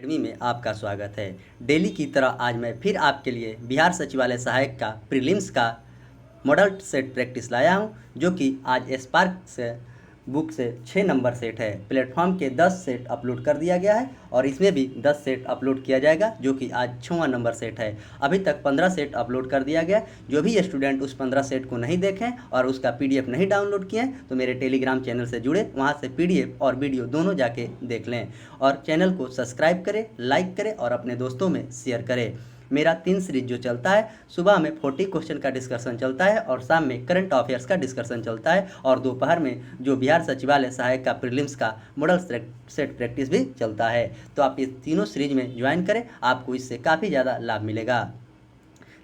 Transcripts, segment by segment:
Academy में आपका स्वागत है। डेली की तरह आज मैं फिर आपके लिए बिहार सचिवालय सहायक का प्रीलिम्स का मॉडल सेट प्रैक्टिस लाया हूं, जो कि आज स्पार्क से बुक से 6 नंबर सेट है। प्लेटफॉर्म के 10 सेट अपलोड कर दिया गया है और इसमें भी 10 सेट अपलोड किया जाएगा, जो कि आज 6वां नंबर सेट है। अभी तक 15 सेट अपलोड कर दिया गया। जो भी स्टूडेंट उस 15 सेट को नहीं देखें और उसका पीडीएफ नहीं डाउनलोड किए हैं तो मेरे टेलीग्राम चैनल से जुड़े, वहाँ से पीडीएफ और वीडियो दोनों जाके देख लें। और चैनल को सब्सक्राइब करें, लाइक करें और अपने दोस्तों में शेयर करें। मेरा 3 सीरीज जो चलता है, सुबह में 40 क्वेश्चन का डिस्कशन चलता है और शाम में करंट अफेयर्स का डिस्कशन चलता है और दोपहर में जो बिहार सचिवालय सहायक का प्रीलिम्स का मॉडल सेट प्रैक्टिस भी चलता है। तो आप इस तीनों सीरीज में ज्वाइन करें, आपको इससे काफ़ी ज़्यादा लाभ मिलेगा।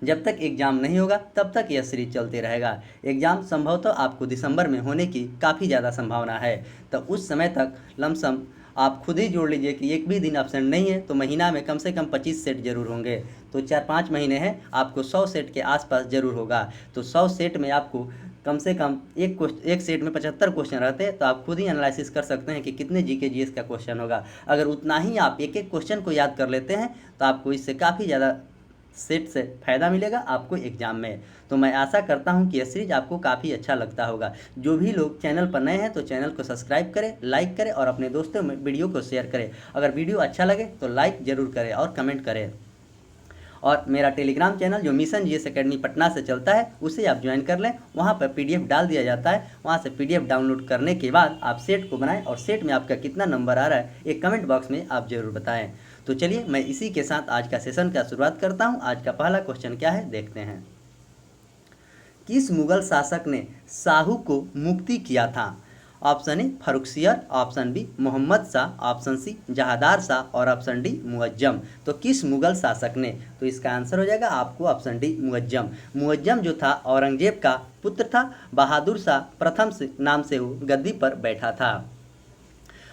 जब तक एग्ज़ाम नहीं होगा तब तक यह सीरीज चलते रहेगा। एग्ज़ाम संभवतः आपको दिसंबर में होने की काफ़ी ज़्यादा संभावना है, तो उस समय तक लमसम आप खुद ही जोड़ लीजिए कि एक भी दिन एब्सेंट नहीं है तो महीना में कम से कम 25 सेट जरूर होंगे। तो 4-5 महीने हैं, आपको 100 सेट के आसपास जरूर होगा। तो 100 सेट में आपको कम से कम एक सेट में 75 क्वेश्चन रहते हैं, तो आप खुद ही एनालिसिस कर सकते हैं कि कितने जीके जीएस का क्वेश्चन होगा। अगर उतना ही आप एक एक क्वेश्चन को याद कर लेते हैं तो आपको इससे काफ़ी ज़्यादा सेट से फ़ायदा मिलेगा आपको एग्ज़ाम में। तो मैं आशा करता हूं कि यह सीरीज आपको काफ़ी अच्छा लगता होगा। जो भी लोग चैनल पर नए हैं तो चैनल को सब्सक्राइब करें, लाइक करें और अपने दोस्तों में वीडियो को शेयर करें। अगर वीडियो अच्छा लगे तो लाइक ज़रूर करें और कमेंट करें। और मेरा टेलीग्राम चैनल जो मिशन जीएस एकेडमी पटना से चलता है, उसे आप ज्वाइन कर लें। वहाँ पर पीडीएफ डाल दिया जाता है, वहाँ से पीडीएफ डाउनलोड करने के बाद आप सेट को बनाएं और सेट में आपका कितना नंबर आ रहा है एक कमेंट बॉक्स में आप ज़रूर बताएं। तो चलिए मैं इसी के साथ आज का सेशन का शुरुआत करता हूँ। आज का पहला क्वेश्चन क्या है देखते हैं। किस मुगल शासक ने शाहू को मुक्ति किया था? Option A Farrukhsiyar, option B Mohammad Shah, option C Jahandar Shah और ऑप्शन डी मुअज्जम। तो किस मुगल शासक ने? तो इसका आंसर हो जाएगा आपको ऑप्शन डी मुअज्जम। मुअज्जम जो था औरंगजेब का पुत्र था। बहादुर शाह प्रथम से नाम से वो गद्दी पर बैठा था।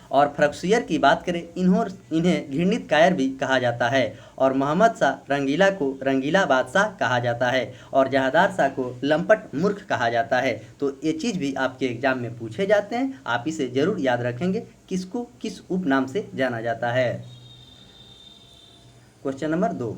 और फर्रुखसियर की बात करें, इन्हें घृणित कायर भी कहा जाता है। और मोहम्मद शाह रंगीला को रंगीला बादशाह कहा जाता है और जहादार शाह को लंपट मूर्ख कहा जाता है। तो ये चीज़ भी आपके एग्जाम में पूछे जाते हैं, आप इसे जरूर याद रखेंगे किसको किस उपनाम से जाना जाता है। क्वेश्चन नंबर 2,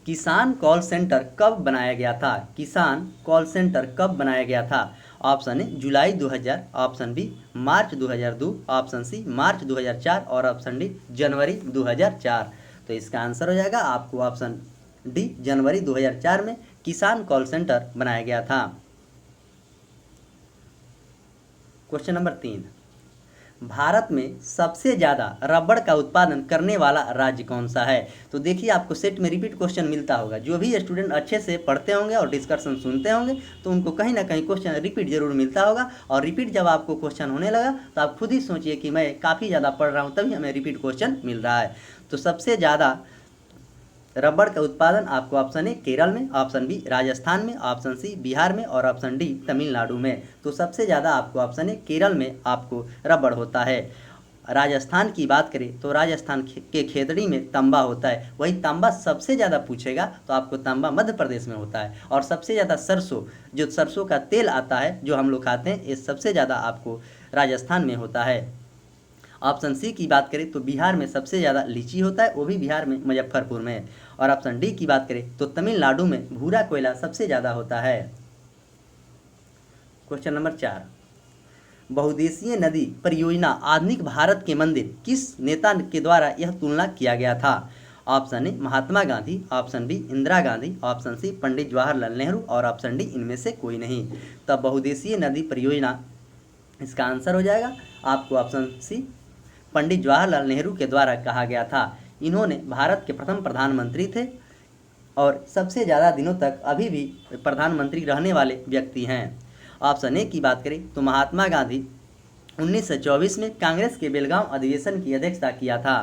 किसान कॉल सेंटर कब बनाया गया था? किसान कॉल सेंटर कब बनाया गया था? ऑप्शन ए जुलाई 2000, ऑप्शन बी मार्च 2002, ऑप्शन सी मार्च 2004 और ऑप्शन डी जनवरी 2004। तो इसका आंसर हो जाएगा आपको ऑप्शन डी जनवरी 2004 में किसान कॉल सेंटर बनाया गया था। क्वेश्चन नंबर 3, भारत में सबसे ज़्यादा रबड़ का उत्पादन करने वाला राज्य कौन सा है? तो देखिए आपको सेट में रिपीट क्वेश्चन मिलता होगा। जो भी स्टूडेंट अच्छे से पढ़ते होंगे और डिस्कशन सुनते होंगे तो उनको कहीं ना कहीं क्वेश्चन रिपीट जरूर मिलता होगा। और रिपीट जब आपको क्वेश्चन होने लगा तो आप खुद ही सोचिए कि मैं काफ़ी ज़्यादा पढ़ रहा हूँ तभी हमें रिपीट क्वेश्चन मिल रहा है। तो सबसे ज़्यादा रबड़ का उत्पादन आपको ऑप्शन ए केरल में, ऑप्शन बी राजस्थान में, ऑप्शन सी बिहार में और ऑप्शन डी तमिलनाडु में। तो सबसे ज़्यादा आपको ऑप्शन ए केरल में आपको रबड़ होता है। राजस्थान की बात करें तो राजस्थान के खेतड़ी में तांबा होता है। वही तांबा सबसे ज़्यादा पूछेगा तो आपको तांबा मध्य प्रदेश में होता है। और सबसे ज़्यादा सरसों, जो सरसों का तेल आता है जो हम लोग खाते हैं, ये सबसे ज़्यादा आपको राजस्थान में होता है। ऑप्शन सी की बात करें तो बिहार में सबसे ज़्यादा लीची होता है, वो भी बिहार में मुजफ्फरपुर में। और ऑप्शन डी की बात करें तो तमिलनाडु में भूरा कोयला सबसे ज़्यादा होता है। क्वेश्चन नंबर 4, बहुउद्देशीय नदी परियोजना आधुनिक भारत के मंदिर किस नेता के द्वारा यह तुलना किया गया था? Option A Mahatma Gandhi, option B Indira Gandhi, option C Pandit Jawaharlal Nehru और ऑप्शन डी इनमें से कोई नहीं। तब बहुउद्देशीय नदी परियोजना, इसका आंसर हो जाएगा आपको ऑप्शन सी पंडित जवाहरलाल नेहरू के द्वारा कहा गया था। इन्होंने भारत के प्रथम प्रधानमंत्री थे और सबसे ज़्यादा दिनों तक अभी भी प्रधानमंत्री रहने वाले व्यक्ति हैं। ऑप्शन ए की बात करें तो महात्मा गांधी 1924 में कांग्रेस के बेलगांव अधिवेशन की अध्यक्षता किया था।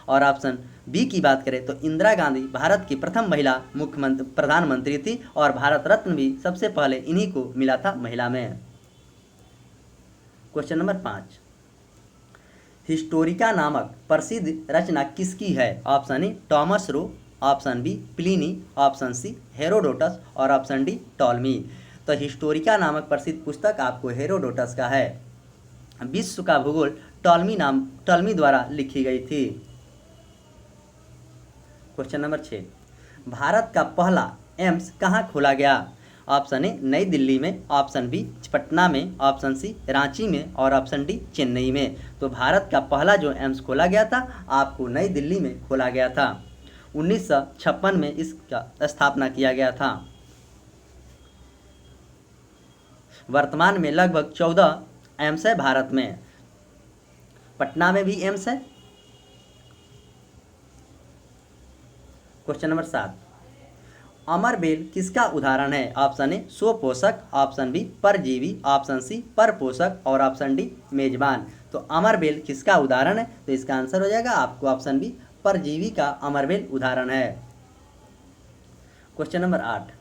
और ऑप्शन बी की बात करें तो इंदिरा गांधी भारत की प्रथम महिला प्रधानमंत्री थी और भारत रत्न भी सबसे पहले इन्हीं को मिला था महिला में। क्वेश्चन नंबर 5, हिस्टोरिका नामक प्रसिद्ध रचना किसकी है? Option A Thomas Roe, option B Pliny, option C Herodotus और ऑप्शन डी टॉलमी। तो हिस्टोरिका नामक प्रसिद्ध पुस्तक आपको हेरोडोटस का है। विश्व का भूगोल टॉलमी द्वारा लिखी गई थी। क्वेश्चन नंबर 6, भारत का पहला एम्स कहाँ खोला गया? ऑप्शन ए नई दिल्ली में, ऑप्शन बी पटना में, ऑप्शन सी रांची में और ऑप्शन डी चेन्नई में। तो भारत का पहला जो एम्स खोला गया था आपको नई दिल्ली में खोला गया था। 1956 में इसका स्थापना किया गया था। वर्तमान में लगभग 14 एम्स है भारत में। पटना में भी एम्स है। क्वेश्चन नंबर 7, अमरबेल किसका उदाहरण है? ऑप्शन ए स्वपोषक, ऑप्शन बी परजीवी, ऑप्शन सी परपोषक और ऑप्शन डी मेजबान। तो अमरबेल किसका उदाहरण है? तो इसका आंसर हो जाएगा आपको ऑप्शन बी परजीवी का अमरबेल उदाहरण है। क्वेश्चन नंबर 8,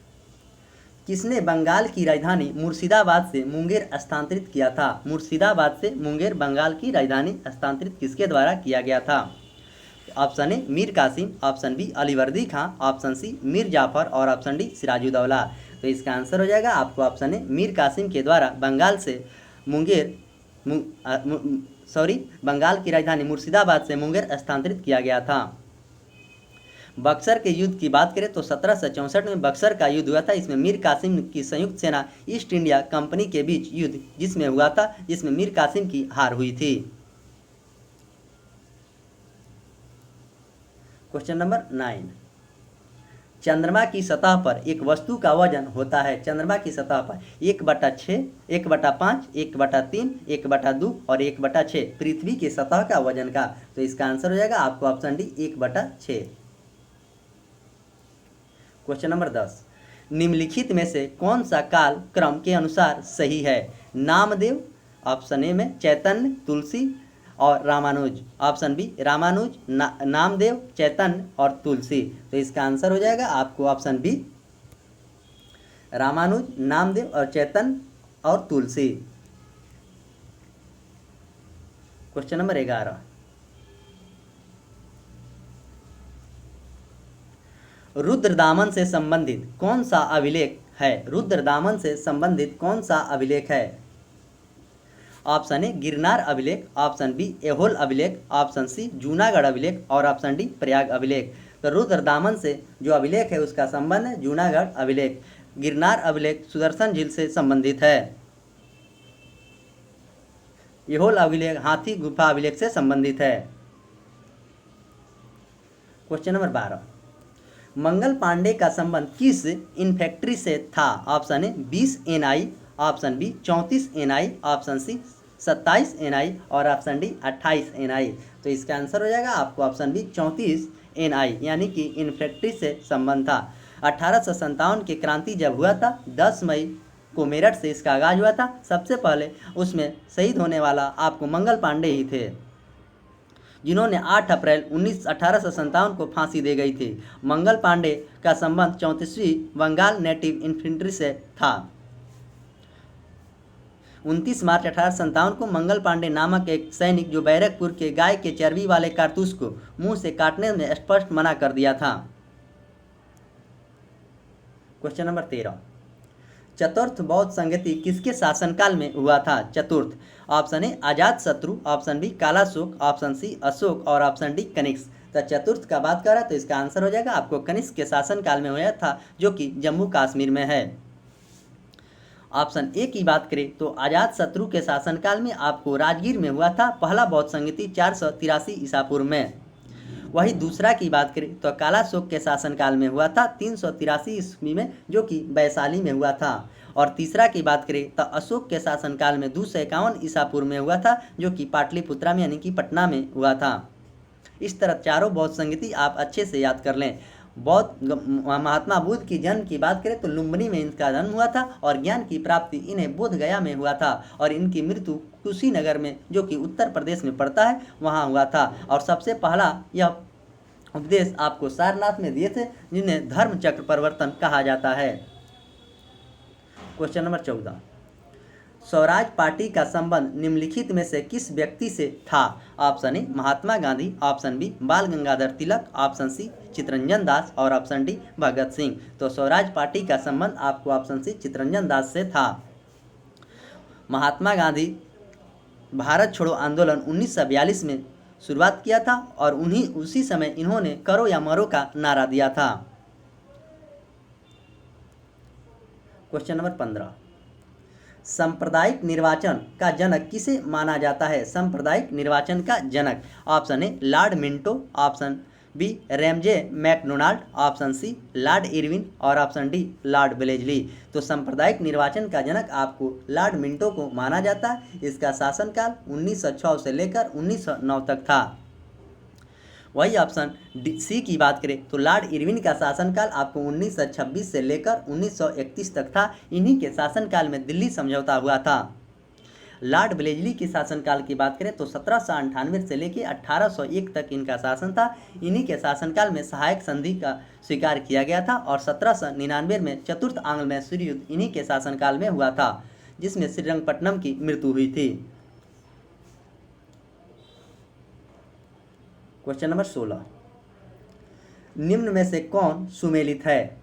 किसने बंगाल की राजधानी मुर्शिदाबाद से मुंगेर स्थानांतरित किया था? मुर्शिदाबाद से मुंगेर बंगाल की राजधानी स्थानांतरित किसके द्वारा किया गया था? Option A Mir Qasim, option B Alivardi Khan, option C Mir Jafar और ऑप्शन डी सिराजुद्दौला। तो इसका आंसर हो जाएगा आपको ऑप्शन ए मीर कासिम के द्वारा बंगाल से मुंगेर बंगाल की राजधानी मुर्शिदाबाद से मुंगेर स्थानांतरित किया गया था। बक्सर के युद्ध की बात करें तो 1764 में बक्सर का युद्ध हुआ था। इसमें मीर कासिम की संयुक्त सेना ईस्ट इंडिया कंपनी के बीच युद्ध जिसमें हुआ था, जिसमें मीर कासिम की हार हुई थी। क्वेश्चन नंबर 9, चंद्रमा की सतह पर एक वस्तु का वजन होता है। चंद्रमा की सतह पर 1/6, 1/5, 1/3, 1/2 और 1/6 पृथ्वी की सतह का वजन का। तो इसका आंसर हो जाएगा आपको ऑप्शन डी 1/6। क्वेश्चन नंबर 10, निम्नलिखित में से कौन सा काल क्रम के अनुसार सही है? नामदेव, ऑप्शन ए में चैतन्य, तुलसी और रामानुज, ऑप्शन बी रामानुज, नामदेव, चैतन्य और तुलसी। तो इसका आंसर हो जाएगा आपको ऑप्शन बी रामानुज, नामदेव और चैतन्य और तुलसी। क्वेश्चन नंबर 11, रुद्रदामन से संबंधित कौन सा अभिलेख है? रुद्रदामन से संबंधित कौन सा अभिलेख है? ऑप्शन ए गिरनार अभिलेख, ऑप्शन बी ऐहोल अभिलेख, ऑप्शन सी जूनागढ़ अभिलेख और ऑप्शन डी प्रयाग अभिलेख। तो रुद्रदामन से जो अभिलेख है उसका संबंध है जूनागढ़ अभिलेख। गिरनार अभिलेख सुदर्शन झील से संबंधित है। ऐहोल अभिलेख हाथी गुफा अभिलेख से संबंधित है। क्वेश्चन नंबर 12, मंगल पांडे का संबंध किस इन्फेक्ट्री से था? Option A 20 NI, option B 34 NI, option C 27 NI और ऑप्शन डी 28 NI। तो इसका आंसर हो जाएगा आपको ऑप्शन बी 34 NI, यानी कि इन्फेक्ट्री से संबंध था। 1857 की क्रांति जब हुआ था 10 मई को मेरठ से इसका आगाज हुआ था। सबसे पहले उसमें शहीद होने वाला आपको मंगल पांडे ही थे, जिन्होंने 8 अप्रैल 1857 को फांसी दे गई थी। मंगल पांडे का संबंध 34वीं बंगाल नेटिव इन्फेंट्री से था। 29 मार्च 1857 को मंगल पांडे नामक एक सैनिक जो बैरकपुर के गाय के चर्बी वाले कारतूस को मुंह से काटने में स्पष्ट मना कर दिया था। क्वेश्चन नंबर 13, चतुर्थ बौद्ध संगति किसके शासनकाल में हुआ था? चतुर्थ, option A Ajatashatru, option B Kalashoka, option C Ashoka और ऑप्शन डी कनिष्क। तो चतुर्थ का बात कर रहा है तो इसका आंसर हो जाएगा आपको कनिष्क के शासनकाल में हुआ था, जो कि जम्मू कश्मीर में है। ऑप्शन ए की बात करें तो अजात शत्रु के शासनकाल में आपको राजगीर में हुआ था पहला बौद्ध संगति 483 ईसा पूर्व में। वही दूसरा की बात करें तो कालाशोक के शासनकाल में हुआ था 383 ईस्वी में, जो कि वैशाली में हुआ था। और तीसरा की बात करें तो अशोक के शासनकाल में 251 ईसा पूर्व में हुआ था, जो कि पाटलिपुत्रा में यानी कि पटना में हुआ था। इस तरह चारों बौद्ध संगति आप अच्छे से याद कर लें। बौद्ध महात्मा बुद्ध की जन्म की बात करें तो लुम्बिनी में इनका जन्म हुआ था और ज्ञान की प्राप्ति इन्हें बोध गया में हुआ था और इनकी मृत्यु कुशीनगर में, जो कि उत्तर प्रदेश में पड़ता है, वहाँ हुआ था। और सबसे पहला यह उपदेश आपको सारनाथ में दिए थे, जिन्हें धर्म चक्र परिवर्तन कहा जाता है। क्वेश्चन नंबर 14, स्वराज पार्टी का संबंध निम्नलिखित में से किस व्यक्ति से था? Option A Mahatma Gandhi, option B Bal Gangadhar Tilak, option C Chittaranjan Das और ऑप्शन डी भगत सिंह। तो स्वराज पार्टी का संबंध आपको ऑप्शन सी चितरंजन दास से था। महात्मा गांधी भारत छोड़ो आंदोलन 1942 में शुरुआत किया था और उसी समय इन्होंने करो या मरो का नारा दिया था। क्वेश्चन नंबर 15, सांप्रदायिक निर्वाचन का जनक किसे माना जाता है? सांप्रदायिक निर्वाचन का जनक, option A Lord Minto, option B Ramsay MacDonald, option C Lord Irwin और ऑप्शन डी लॉर्ड ब्लेजली। तो सांप्रदायिक निर्वाचन का जनक आपको लॉर्ड मिंटो को माना जाता है। इसका शासनकाल 1906 से लेकर 1909 तक था। वही ऑप्शन सी की बात करें तो लॉर्ड इरविन का शासनकाल आपको 1926 से लेकर 1931 तक था। इन्हीं के शासनकाल में दिल्ली समझौता हुआ था। लॉर्ड ब्लेजली के शासनकाल की बात करें तो 1798 से लेकर 1801 तक इनका शासन था। इन्हीं के शासनकाल में सहायक संधि का स्वीकार किया गया था और 1799 में चतुर्थ आंग्ल मैसूर युद्ध इन्हीं के शासनकाल में हुआ था, जिसमें श्रीरंगपट्टनम की मृत्यु हुई थी। क्वेश्चन नंबर 16, निम्न में से कौन सुमेलित है?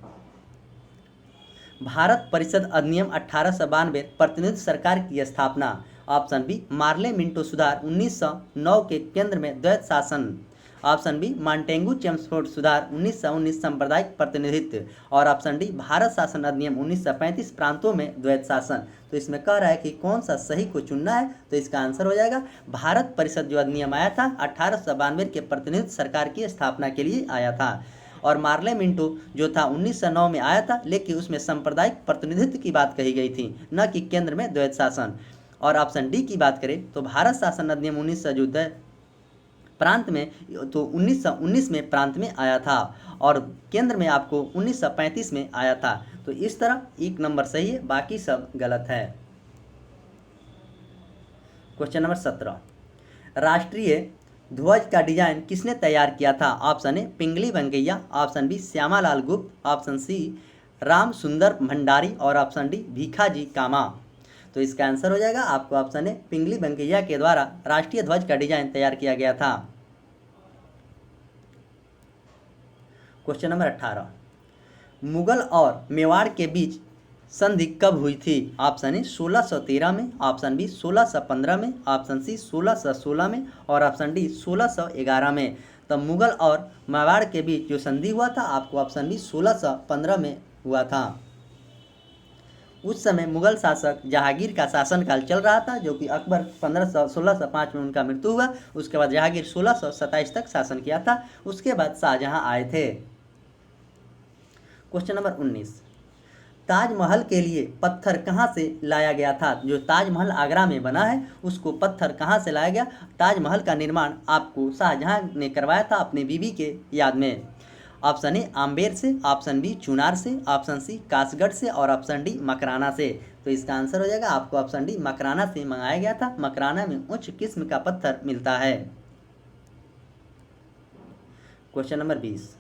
भारत परिषद अधिनियम 1892 प्रतिनिधि सरकार की स्थापना, ऑप्शन बी मार्ले मिंटो सुधार 1909 के केंद्र में द्वैत शासन, ऑप्शन बी मांटेगू चेम्सफोर्ड सुधार 1919 सांप्रदायिक प्रतिनिधित्व और ऑप्शन डी भारत शासन अधिनियम 1935 प्रांतों में द्वैत शासन। तो इसमें कह रहा है कि कौन सा सही को चुनना है, तो इसका आंसर हो जाएगा भारत परिषद जो अधिनियम आया था 1892 के प्रतिनिधि सरकार की स्थापना के लिए आया था। और मार्ले मिंटो जो था 1909 में आया था, लेकिन उसमें सांप्रदायिक प्रतिनिधित्व की बात कही गई थी, न कि केंद्र में द्वैत शासन। और ऑप्शन डी की बात करें तो भारत शासन अधिनियम 1900 जो प्रांत में तो 1919 में प्रांत में आया था और केंद्र में आपको 1935 में आया था। तो इस तरह एक नंबर सही है, बाकी सब गलत है। क्वेश्चन नंबर 17, राष्ट्रीय ध्वज का डिजाइन किसने तैयार किया था? Option A Pingali Venkayya, option B Shyamlal Gupt, option सी राम सुंदर भंडारी और ऑप्शन डी भीखाजी कामा। तो इसका आंसर हो जाएगा आपको ऑप्शन ए पिंगली वेंकैया के द्वारा राष्ट्रीय ध्वज का डिजाइन तैयार किया गया था। क्वेश्चन नंबर 18, मुगल और मेवाड़ के बीच संधि कब हुई थी? ऑप्शन ए 1613 में, ऑप्शन बी 1615 में, ऑप्शन सी 1616 में और ऑप्शन डी 1611 में। तो मुगल और मेवाड़ के बीच जो संधि हुआ था आपको ऑप्शन बी 1615 में हुआ था। उस समय मुगल शासक जहांगीर का शासनकाल चल रहा था, जो कि अकबर 1605 में उनका मृत्यु हुआ। उसके बाद जहांगीर 1627 तक शासन किया था। उसके बाद शाहजहां आए थे। क्वेश्चन नंबर 19, ताजमहल के लिए पत्थर कहाँ से लाया गया था? जो ताजमहल आगरा में बना है उसको पत्थर कहाँ से लाया गया? ताजमहल का निर्माण आपको शाहजहां ने करवाया था अपनी बीवी के याद में। ऑप्शन ए आम्बेर से, ऑप्शन बी चुनार से, ऑप्शन सी कासगढ़ से और ऑप्शन डी मकराना से। तो इसका आंसर हो जाएगा आपको ऑप्शन डी मकराना से मंगाया गया था। मकराना में उच्च किस्म का पत्थर मिलता है। क्वेश्चन नंबर 20,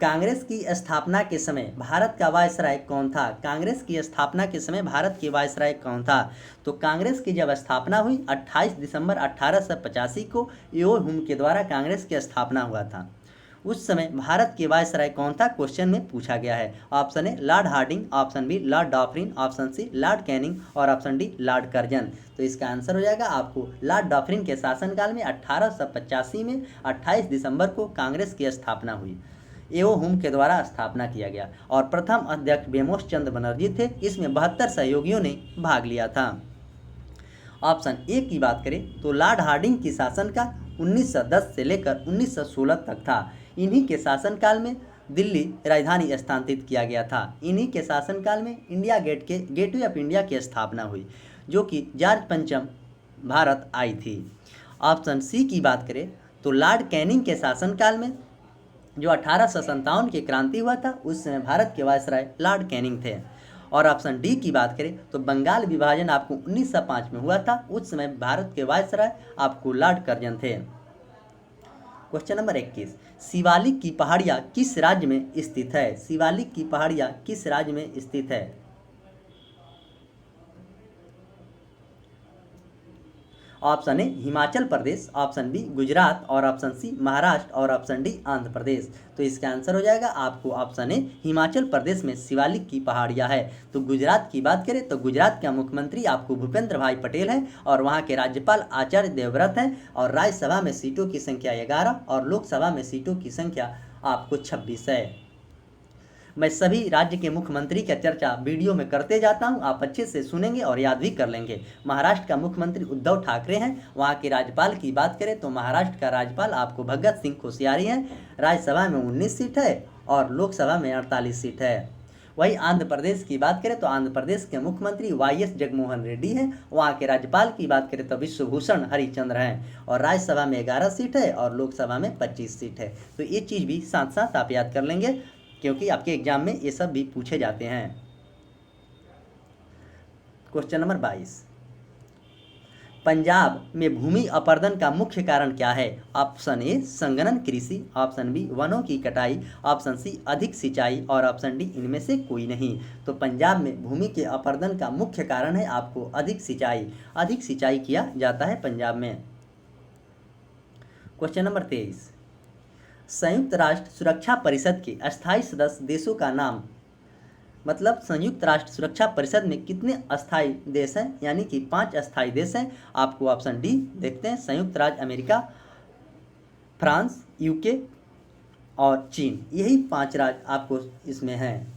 कांग्रेस की स्थापना के समय भारत का वायसराय कौन था? कांग्रेस की स्थापना के समय भारत की वायसराय कौन था? तो कांग्रेस की जब स्थापना हुई 28 दिसंबर 1885 को यो हुम के द्वारा कांग्रेस की स्थापना हुआ था। उस समय भारत के वायसराय कौन था, क्वेश्चन में पूछा गया है। Option A Lord Hardinge, option B Lord Dufferin, option C Lord Canning और ऑप्शन डी लॉर्ड कर्जन। तो इसका आंसर हो जाएगा आपको लॉर्ड डॉफरिन के शासनकाल में 1885 में 28 दिसंबर को कांग्रेस की स्थापना हुई। एओ हुम के द्वारा स्थापना किया गया और प्रथम अध्यक्ष बेमोश चंद्र बनर्जी थे। इसमें 72 सहयोगियों ने भाग लिया था। ऑप्शन ए की बात करें तो लॉर्ड हार्डिंग की शासन का 1910 से लेकर 1916 तक था। इन्हीं के शासनकाल में दिल्ली राजधानी स्थानांतरित किया गया था। इन्हीं के शासनकाल में इंडिया गेटवे ऑफ इंडिया की स्थापना हुई, जो कि जॉर्ज पंचम भारत आई थी। ऑप्शन सी की बात करें तो लॉर्ड कैनिंग के शासनकाल में जो 1857 की क्रांति हुआ था उस समय भारत के वायसराय लॉर्ड कैनिंग थे। और ऑप्शन डी की बात करें तो बंगाल विभाजन आपको 1905 में हुआ था। उस समय भारत के वायसराय आपको लॉर्ड कर्जन थे। क्वेश्चन नंबर 21, शिवालिक की पहाड़ियाँ किस राज्य में स्थित है? शिवालिक की पहाड़ियाँ किस राज्य में स्थित है? Option A Himachal Pradesh, option B Gujarat और ऑप्शन सी महाराष्ट्र और ऑप्शन डी आंध्र प्रदेश। तो इसका आंसर हो जाएगा आपको ऑप्शन ए हिमाचल प्रदेश में शिवालिक की पहाड़ियाँ है। तो गुजरात की बात करें तो गुजरात का मुख्यमंत्री आपको भूपेंद्र भाई पटेल है और वहाँ के राज्यपाल आचार्य देवव्रत हैं और राज्यसभा में सीटों की संख्या 11 और लोकसभा में सीटों की संख्या आपको 26 है। मैं सभी राज्य के मुख्यमंत्री का चर्चा वीडियो में करते जाता हूं, आप अच्छे से सुनेंगे और याद भी कर लेंगे। महाराष्ट्र का मुख्यमंत्री उद्धव ठाकरे हैं। वहां के राज्यपाल की बात करें तो महाराष्ट्र का राज्यपाल आपको भगत सिंह कोश्यारी हैं। राज्यसभा में 19 सीट है और लोकसभा में 48 सीट है। वही आंध्र प्रदेश की बात करें तो आंध्र प्रदेश के मुख्यमंत्री वाईएस जगनमोहन रेड्डी हैं। वहाँ के राज्यपाल की बात करें तो विश्वभूषण हरिचंद्र हैं और राज्यसभा में 11 सीट है और लोकसभा में 25 सीट है। तो ये चीज़ भी साथ साथ आप याद कर लेंगे क्योंकि आपके एग्जाम में ये सब भी पूछे जाते हैं। क्वेश्चन नंबर 22, पंजाब में भूमि अपरदन का मुख्य कारण क्या है? ऑप्शन ए संघनन कृषि, ऑप्शन बी वनों की कटाई, ऑप्शन सी अधिक सिंचाई और ऑप्शन डी इनमें से कोई नहीं। तो पंजाब में भूमि के अपरदन का मुख्य कारण है आपको अधिक सिंचाई। अधिक सिंचाई किया जाता है पंजाब में। क्वेश्चन नंबर 23, संयुक्त राष्ट्र सुरक्षा परिषद के अस्थायी सदस्य देशों का नाम, मतलब संयुक्त राष्ट्र सुरक्षा परिषद में कितने अस्थायी देश हैं? यानी कि 5 अस्थायी देश हैं। आपको ऑप्शन डी देखते हैं, संयुक्त राज्य अमेरिका, फ्रांस, यूके और चीन। यही 5 राज्य आपको इसमें हैं।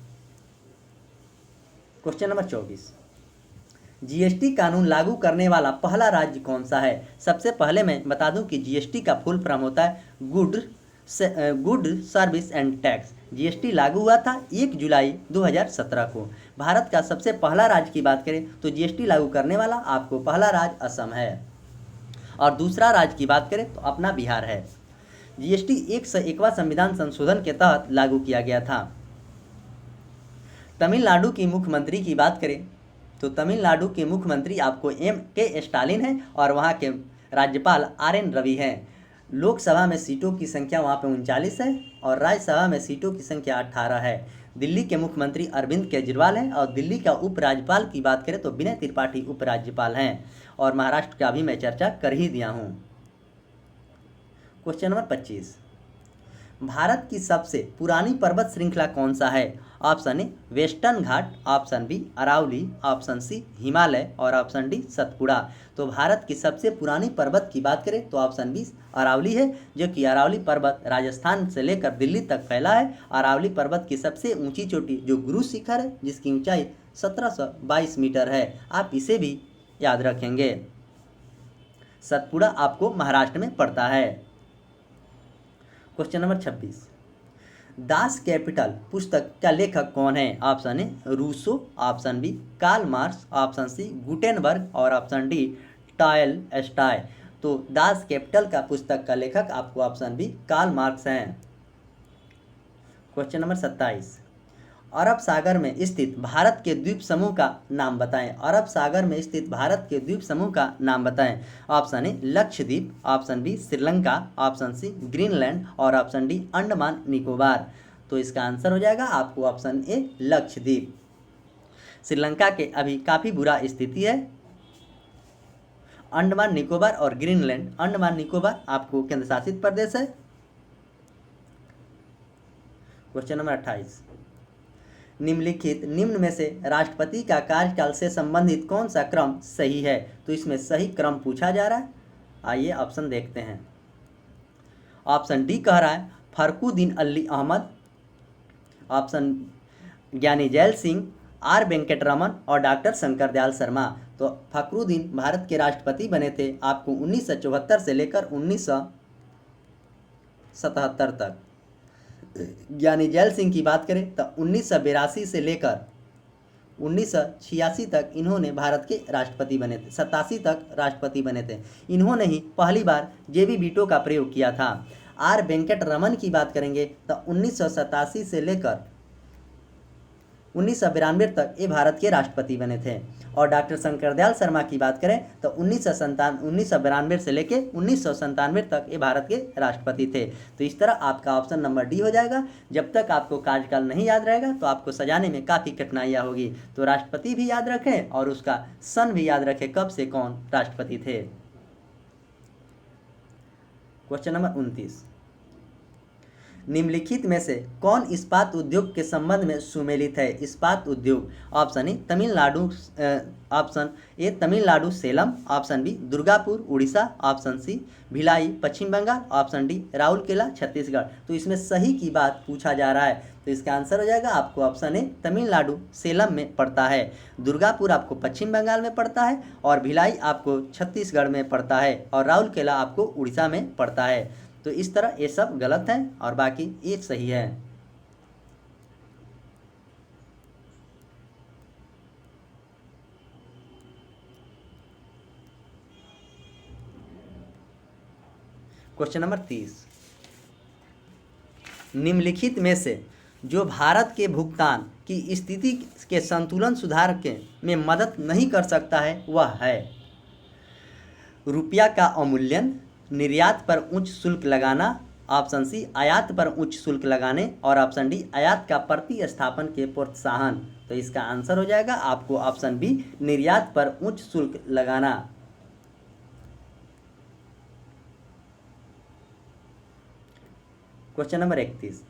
क्वेश्चन नंबर 24, जीएसटी कानून लागू करने वाला पहला राज्य कौन सा है? सबसे पहले मैं बता दूं कि जीएसटी का फुल फॉर्म होता है good service and tax. GST लागू हुआ था 1 जुलाई 2017 को। भारत का सबसे पहला राज्य की बात करें तो जीएसटी लागू करने वाला आपको पहला राज्य असम है और दूसरा राज्य की बात करें तो अपना बिहार है। जीएसटी 101वां संविधान संशोधन के तहत लागू किया गया था। तमिलनाडु की मुख्यमंत्री की बात करें तो तमिलनाडु के मुख्यमंत्री आपको M.K. स्टालिन है और वहाँ के राज्यपाल R.N. रवि हैं। लोकसभा में सीटों की संख्या वहाँ पे 39 है और राज्यसभा में सीटों की संख्या 18 है। दिल्ली के मुख्यमंत्री अरविंद केजरीवाल हैं और दिल्ली का उपराज्यपाल की बात करें तो विनय त्रिपाठी उपराज्यपाल हैं और महाराष्ट्र का भी मैं चर्चा कर ही दिया हूँ। क्वेश्चन नंबर 25, भारत की सबसे पुरानी पर्वत श्रृंखला कौन सा है? Option A Western Ghat, option B Aravalli, option C Himalaya और ऑप्शन डी सतपुड़ा। तो भारत की सबसे पुरानी पर्वत की बात करें तो ऑप्शन बी अरावली है, जो कि अरावली पर्वत राजस्थान से लेकर दिल्ली तक फैला है। अरावली पर्वत की सबसे ऊंची चोटी जो गुरु शिखर है जिसकी ऊंचाई 1722 मीटर है। आप इसे भी याद रखेंगे। सतपुड़ा आपको महाराष्ट्र में पड़ता है। क्वेश्चन नंबर 26, दास कैपिटल पुस्तक का लेखक कौन है? Option A Rousseau, option B Karl Marx, option C Gutenberg और ऑप्शन डी टॉलस्टॉय। तो दास कैपिटल का पुस्तक का लेखक आपको ऑप्शन बी कार्ल मार्क्स हैं। क्वेश्चन नंबर 27, अरब सागर में स्थित भारत के द्वीप समूह का नाम बताएं। अरब सागर में स्थित भारत के द्वीप समूह का नाम बताएं। Option A Lakshadweep, option B Sri Lanka, option C Greenland और ऑप्शन डी अंडमान निकोबार। तो इसका आंसर हो जाएगा आपको ऑप्शन ए लक्षद्वीप। श्रीलंका के अभी काफ़ी बुरा स्थिति है। अंडमान निकोबार और ग्रीनलैंड, अंडमान निकोबार आपको केंद्र शासित प्रदेश है। क्वेश्चन नंबर 28, निम्नलिखित निम्न में से राष्ट्रपति का कार्यकाल से संबंधित कौन सा क्रम सही है? तो इसमें सही क्रम पूछा जा रहा है। आइए ऑप्शन देखते हैं। ऑप्शन डी कह रहा है फखरुद्दीन अली अहमद, ऑप्शन ज्ञानी जैल सिंह, आर वेंकटरमन और डॉक्टर शंकर दयाल शर्मा। तो फखरुद्दीन भारत के राष्ट्रपति बने थे आपको 1974 से लेकर 1977 तक। ज्ञानी जैल सिंह की बात करें तो 1982 से लेकर 1986 तक इन्होंने भारत के राष्ट्रपति बने थे। 87 तक राष्ट्रपति बने थे। इन्होंने ही पहली बार जेबी वीटो का प्रयोग किया था। आर वेंकटरमन की बात करेंगे तो 1987 से लेकर 1992 तक ये भारत के राष्ट्रपति बने थे। और डॉक्टर शंकर दयाल शर्मा की बात करें तो 1992 से लेकर 1997 तक ये भारत के राष्ट्रपति थे। तो इस तरह आपका ऑप्शन नंबर डी हो जाएगा। जब तक आपको कार्यकाल नहीं याद रहेगा तो आपको सजाने में काफ़ी कठिनाइयाँ होगी। तो राष्ट्रपति भी याद रखें और उसका सन भी याद रखें, कब से कौन राष्ट्रपति थे। क्वेश्चन नंबर 29, निम्नलिखित में से कौन इस्पात उद्योग के संबंध में सुमेलित है? इस्पात उद्योग, option A Tamil Nadu, option A Tamil Nadu Salem, option B Durgapur Orissa, option C Bhilai Paschim Bengal, option D Rourkela Chhattisgarh. तो इसमें सही की बात पूछा जा रहा है, तो इसका आंसर हो जाएगा आपको ऑप्शन ए तमिलनाडु सेलम में पड़ता है। दुर्गापुर आपको पश्चिम बंगाल में पड़ता है और भिलाई आपको छत्तीसगढ़ में पड़ता है और राउरकेला आपको उड़ीसा में पड़ता है। तो इस तरह ये सब गलत है और बाकी एक सही है। क्वेश्चन नंबर 30, निम्नलिखित में से जो भारत के भुगतान की स्थिति के संतुलन सुधार के में मदद नहीं कर सकता है वह है? रुपया का अवमूल्यन, निर्यात पर उच्च शुल्क लगाना, ऑप्शन सी आयात पर उच्च शुल्क लगाने और ऑप्शन डी आयात का प्रतिस्थापन के प्रोत्साहन। तो इसका आंसर हो जाएगा आपको ऑप्शन बी निर्यात पर उच्च शुल्क लगाना। क्वेश्चन नंबर 31,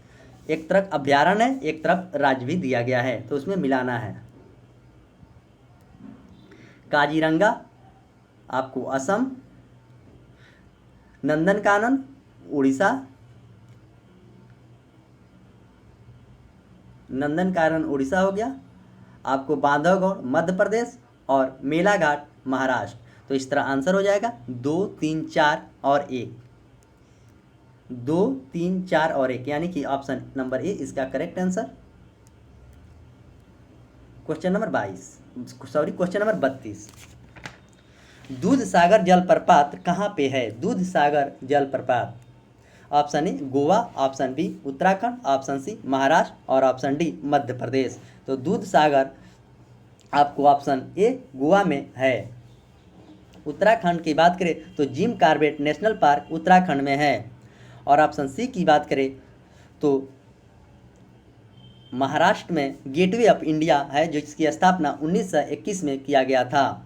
एक तरफ अभ्यारण्य है एक तरफ राज्य भी दिया गया है, तो उसमें मिलाना है। काजीरंगा आपको असम, नंदनकानन उड़ीसा, नंदनकानन उड़ीसा हो गया, आपको बांधवगढ़ मध्य प्रदेश और मेलाघाट महाराष्ट्र। तो इस तरह आंसर हो जाएगा 2, 3, 4 और 1, 2, 3, 4 और 1, यानी कि ऑप्शन नंबर ए इसका करेक्ट आंसर। क्वेश्चन नंबर 32, दूध सागर जलप्रपात कहाँ पे है? दूध सागर जलप्रपात, option A Goa, option B Uttarakhand, option C Maharashtra और ऑप्शन डी मध्य प्रदेश। तो दूध सागर आपको ऑप्शन ए गोवा में है। उत्तराखंड की बात करें तो Jim Corbett national park Uttarakhand में है और ऑप्शन सी की बात करें तो महाराष्ट्र में गेटवे ऑफ इंडिया है, जिसकी स्थापना 1921 में किया गया था।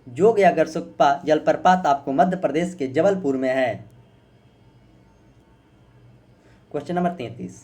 जोगयागरसुप्पा जलप्रपात आपको मध्य प्रदेश के जबलपुर में है। क्वेश्चन नंबर 33,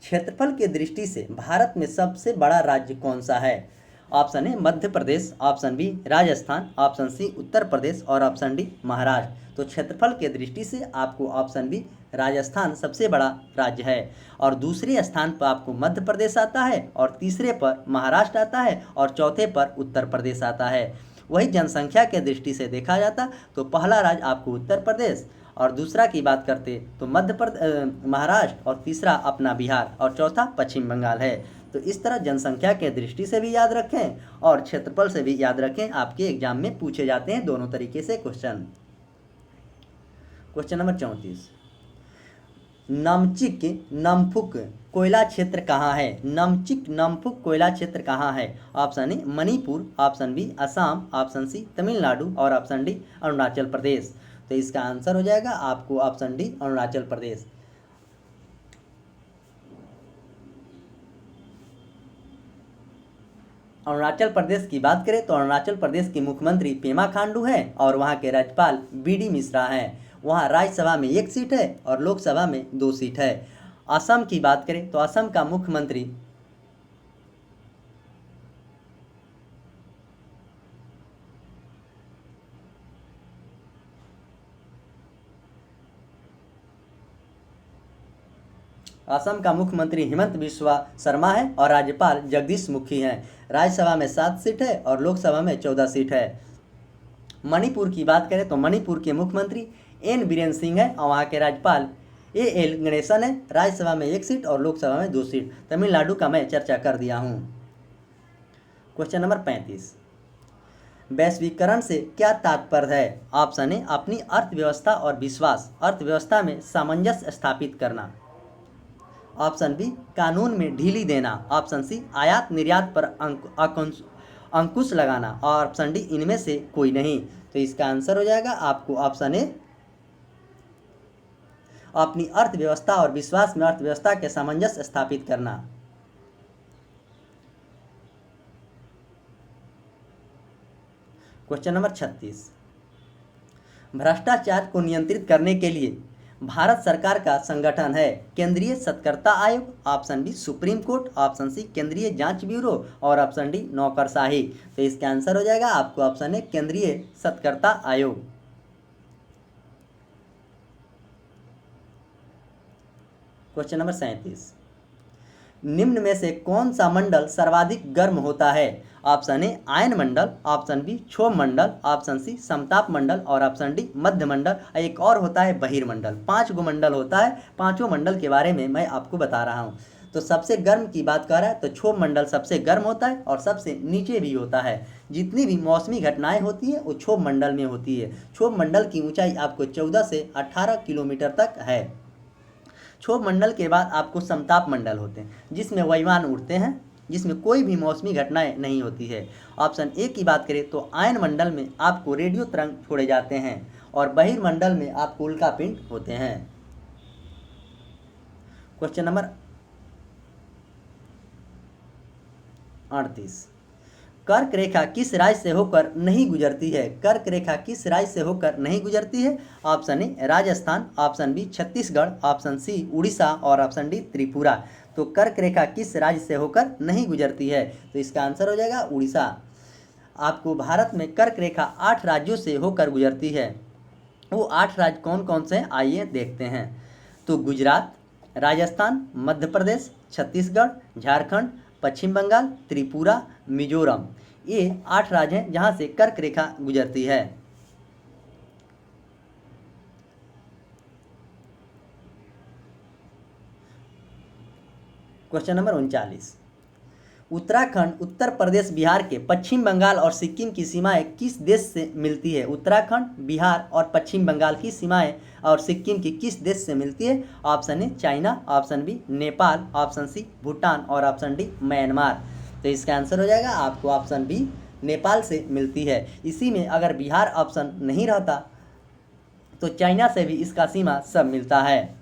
क्षेत्रफल की दृष्टि से भारत में सबसे बड़ा राज्य कौन सा है? Option A Madhya Pradesh, option B Rajasthan, option C Uttar Pradesh और ऑप्शन डी महाराष्ट्र। तो क्षेत्रफल के दृष्टि से आपको ऑप्शन बी राजस्थान सबसे बड़ा राज्य है और दूसरे स्थान पर आपको मध्य प्रदेश आता है और तीसरे पर महाराष्ट्र आता है और चौथे पर उत्तर प्रदेश आता है। वही जनसंख्या के दृष्टि से देखा जाता तो पहला राज्य आपको उत्तर प्रदेश और दूसरा की बात करते तो महाराष्ट्र और तीसरा अपना बिहार और चौथा पश्चिम बंगाल है। तो इस तरह जनसंख्या के दृष्टि से भी याद रखें और क्षेत्रफल से भी याद रखें, आपके एग्जाम में पूछे जाते हैं दोनों तरीके से क्वेश्चन। क्वेश्चन नंबर 34, नमचिक नमफुक कोयला क्षेत्र कहाँ है? नमचिक नमफुक कोयला क्षेत्र कहाँ है? Option A Manipur, option B Assam, option C Tamil Nadu और ऑप्शन डी अरुणाचल प्रदेश। तो इसका आंसर हो जाएगा आपको ऑप्शन डी अरुणाचल प्रदेश। अरुणाचल प्रदेश की बात करें तो अरुणाचल प्रदेश के मुख्यमंत्री पेमा खांडू हैं और वहाँ के राज्यपाल बीडी मिश्रा हैं। वहाँ राज्यसभा में 1 सीट है और लोकसभा में 2 सीट है। असम की बात करें तो असम का मुख्यमंत्री हेमंत बिस्वा शर्मा है और राज्यपाल जगदीश मुखी हैं। राज्यसभा में 7 सीट है और लोकसभा में 14 सीट है। मणिपुर की बात करें तो मणिपुर के मुख्यमंत्री एन बीरेन सिंह है और वहाँ के राज्यपाल एल गणेशन है। राज्यसभा में 1 सीट और लोकसभा में 2 सीट। तमिलनाडु का मैं चर्चा कर दिया हूँ। क्वेश्चन नंबर 35, वैश्वीकरण से क्या तात्पर्य है? ऑप्शन ए अपनी अर्थव्यवस्था और विश्वास अर्थव्यवस्था में सामंजस्य स्थापित करना, ऑप्शन बी कानून में ढीली देना, ऑप्शन सी आयात निर्यात पर अंकुश लगाना और ऑप्शन डी इनमें से कोई नहीं। तो इसका आंसर हो जाएगा आपको ऑप्शन ए अपनी अर्थव्यवस्था और विश्वास में अर्थव्यवस्था के सामंजस्य स्थापित करना। क्वेश्चन नंबर 36, भ्रष्टाचार को नियंत्रित करने के लिए भारत सरकार का संगठन है। केंद्रीय सतर्कता आयोग, option B supreme court, option C केंद्रीय जांच ब्यूरो और ऑप्शन डी नौकरशाही। तो इसका आंसर हो जाएगा आपको ऑप्शन है केंद्रीय सतर्कता आयोग। क्वेश्चन नंबर 37, निम्न में से कौन सा मंडल सर्वाधिक गर्म होता है? ऑप्शन ए आयन मंडल, ऑप्शन बी क्षोभ मंडल, ऑप्शन सी समताप मंडल और ऑप्शन डी मध्य मंडल। एक और होता है बहिर्मंडल। 5 गो मंडल होता है, पांचों मंडल के बारे में मैं आपको बता रहा हूँ। तो सबसे गर्म की बात कर रहा है तो क्षोभ मंडल सबसे गर्म होता है और सबसे नीचे भी होता है। जितनी भी मौसमी घटनाएं होती है वो क्षोभ मंडल में होती है। क्षोभ मंडल की ऊंचाई आपको 14 से 18 किलोमीटर तक है। क्षोभ मंडल के बाद आपको समताप मंडल होते हैं जिसमें वायुयान उड़ते हैं, जिसमें कोई भी मौसमी घटनाएं नहीं होती है। ऑप्शन ए की बात करें तो आयन मंडल में आपको रेडियो तरंग छोड़े जाते हैं और बहिर्मंडल में आपको उल्कापिंड होते हैं। क्वेश्चन नंबर 38, कर्क रेखा किस राज्य से होकर नहीं गुजरती है? कर्क रेखा किस राज्य से होकर नहीं गुजरती है? Option A Rajasthan, option B Chhattisgarh, option C Orissa और ऑप्शन डी त्रिपुरा। तो कर्क रेखा किस राज्य से होकर नहीं गुजरती है? तो इसका आंसर हो जाएगा उड़ीसा। आपको भारत में कर्क रेखा 8 राज्यों से होकर गुजरती है। वो 8 राज्य कौन कौन से हैं आइए देखते हैं। तो गुजरात, राजस्थान, मध्य प्रदेश, छत्तीसगढ़, झारखंड, पश्चिम बंगाल, त्रिपुरा, मिजोरम। ये 8 राज्य हैं जहां से कर्क रेखा गुजरती है। क्वेश्चन नंबर 39, उत्तराखंड, उत्तर प्रदेश, बिहार के पश्चिम बंगाल और सिक्किम की सीमाएं किस देश से मिलती है? उत्तराखंड, बिहार और पश्चिम बंगाल की सीमाएं और सिक्किम की किस देश से मिलती है? Option A China, option B Nepal, option C Bhutan और ऑप्शन डी म्यांमार। तो इसका आंसर हो जाएगा आपको ऑप्शन बी नेपाल से मिलती है। इसी में अगर बिहार ऑप्शन नहीं रहता तो चाइना से भी इसका सीमा सब मिलता है।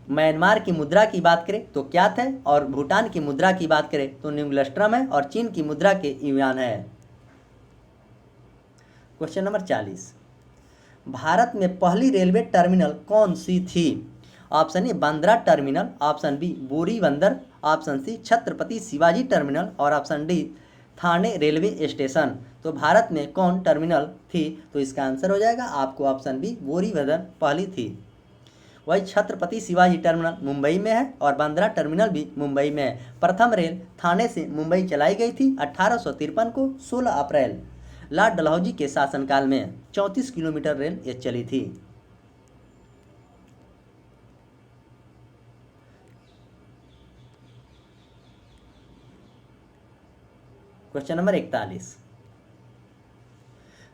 म्यांमार की मुद्रा की बात करें तो क्यात है और भूटान की मुद्रा की बात करें तो न्यूंगलस्ट्रम है और चीन की मुद्रा के युआन है। क्वेश्चन नंबर 40, भारत में पहली रेलवे टर्मिनल कौन सी थी? Option A Bandra terminal, option B Bori Bunder, option C Chhatrapati Shivaji terminal और option D Thane railway station. तो भारत में कौन टर्मिनल थी? तो इसका आंसर हो जाएगा आपको ऑप्शन बी बोरी बंदर पहली थी। वही छत्रपति शिवाजी टर्मिनल मुंबई में है और बांद्रा टर्मिनल भी मुंबई में है। प्रथम रेल थाने से मुंबई चलाई गई थी 1853 को 16 अप्रैल लॉर्ड डलहौजी के शासनकाल में। 34 किलोमीटर रेल ये चली थी। क्वेश्चन नंबर 41,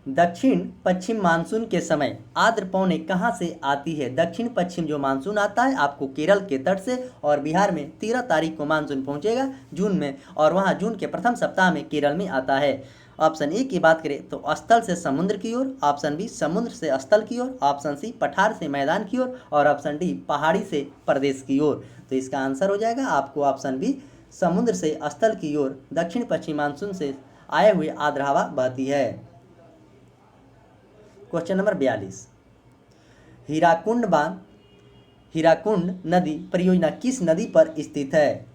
दक्षिण पश्चिम मानसून के समय आर्द्र पवने कहाँ से आती है? दक्षिण पश्चिम जो मानसून आता है आपको केरल के तट से और बिहार में 13 तारीख को मानसून पहुंचेगा जून में और वहां जून के प्रथम सप्ताह में केरल में आता है। ऑप्शन ए की बात करें तो स्थल से समुद्र की ओर, ऑप्शन बी समुद्र से स्थल की ओर, ऑप्शन सी पठार से मैदान की ओर और ऑप्शन डी पहाड़ी से प्रदेश की ओर। तो इसका आंसर हो जाएगा आपको ऑप्शन बी समुद्र से स्थल की ओर दक्षिण पश्चिम मानसून से आए हुए आर्द्र हवा बहती है। क्वेश्चन नंबर 42, हीराकुंड बांध, हीराकुंड नदी परियोजना किस नदी पर स्थित है?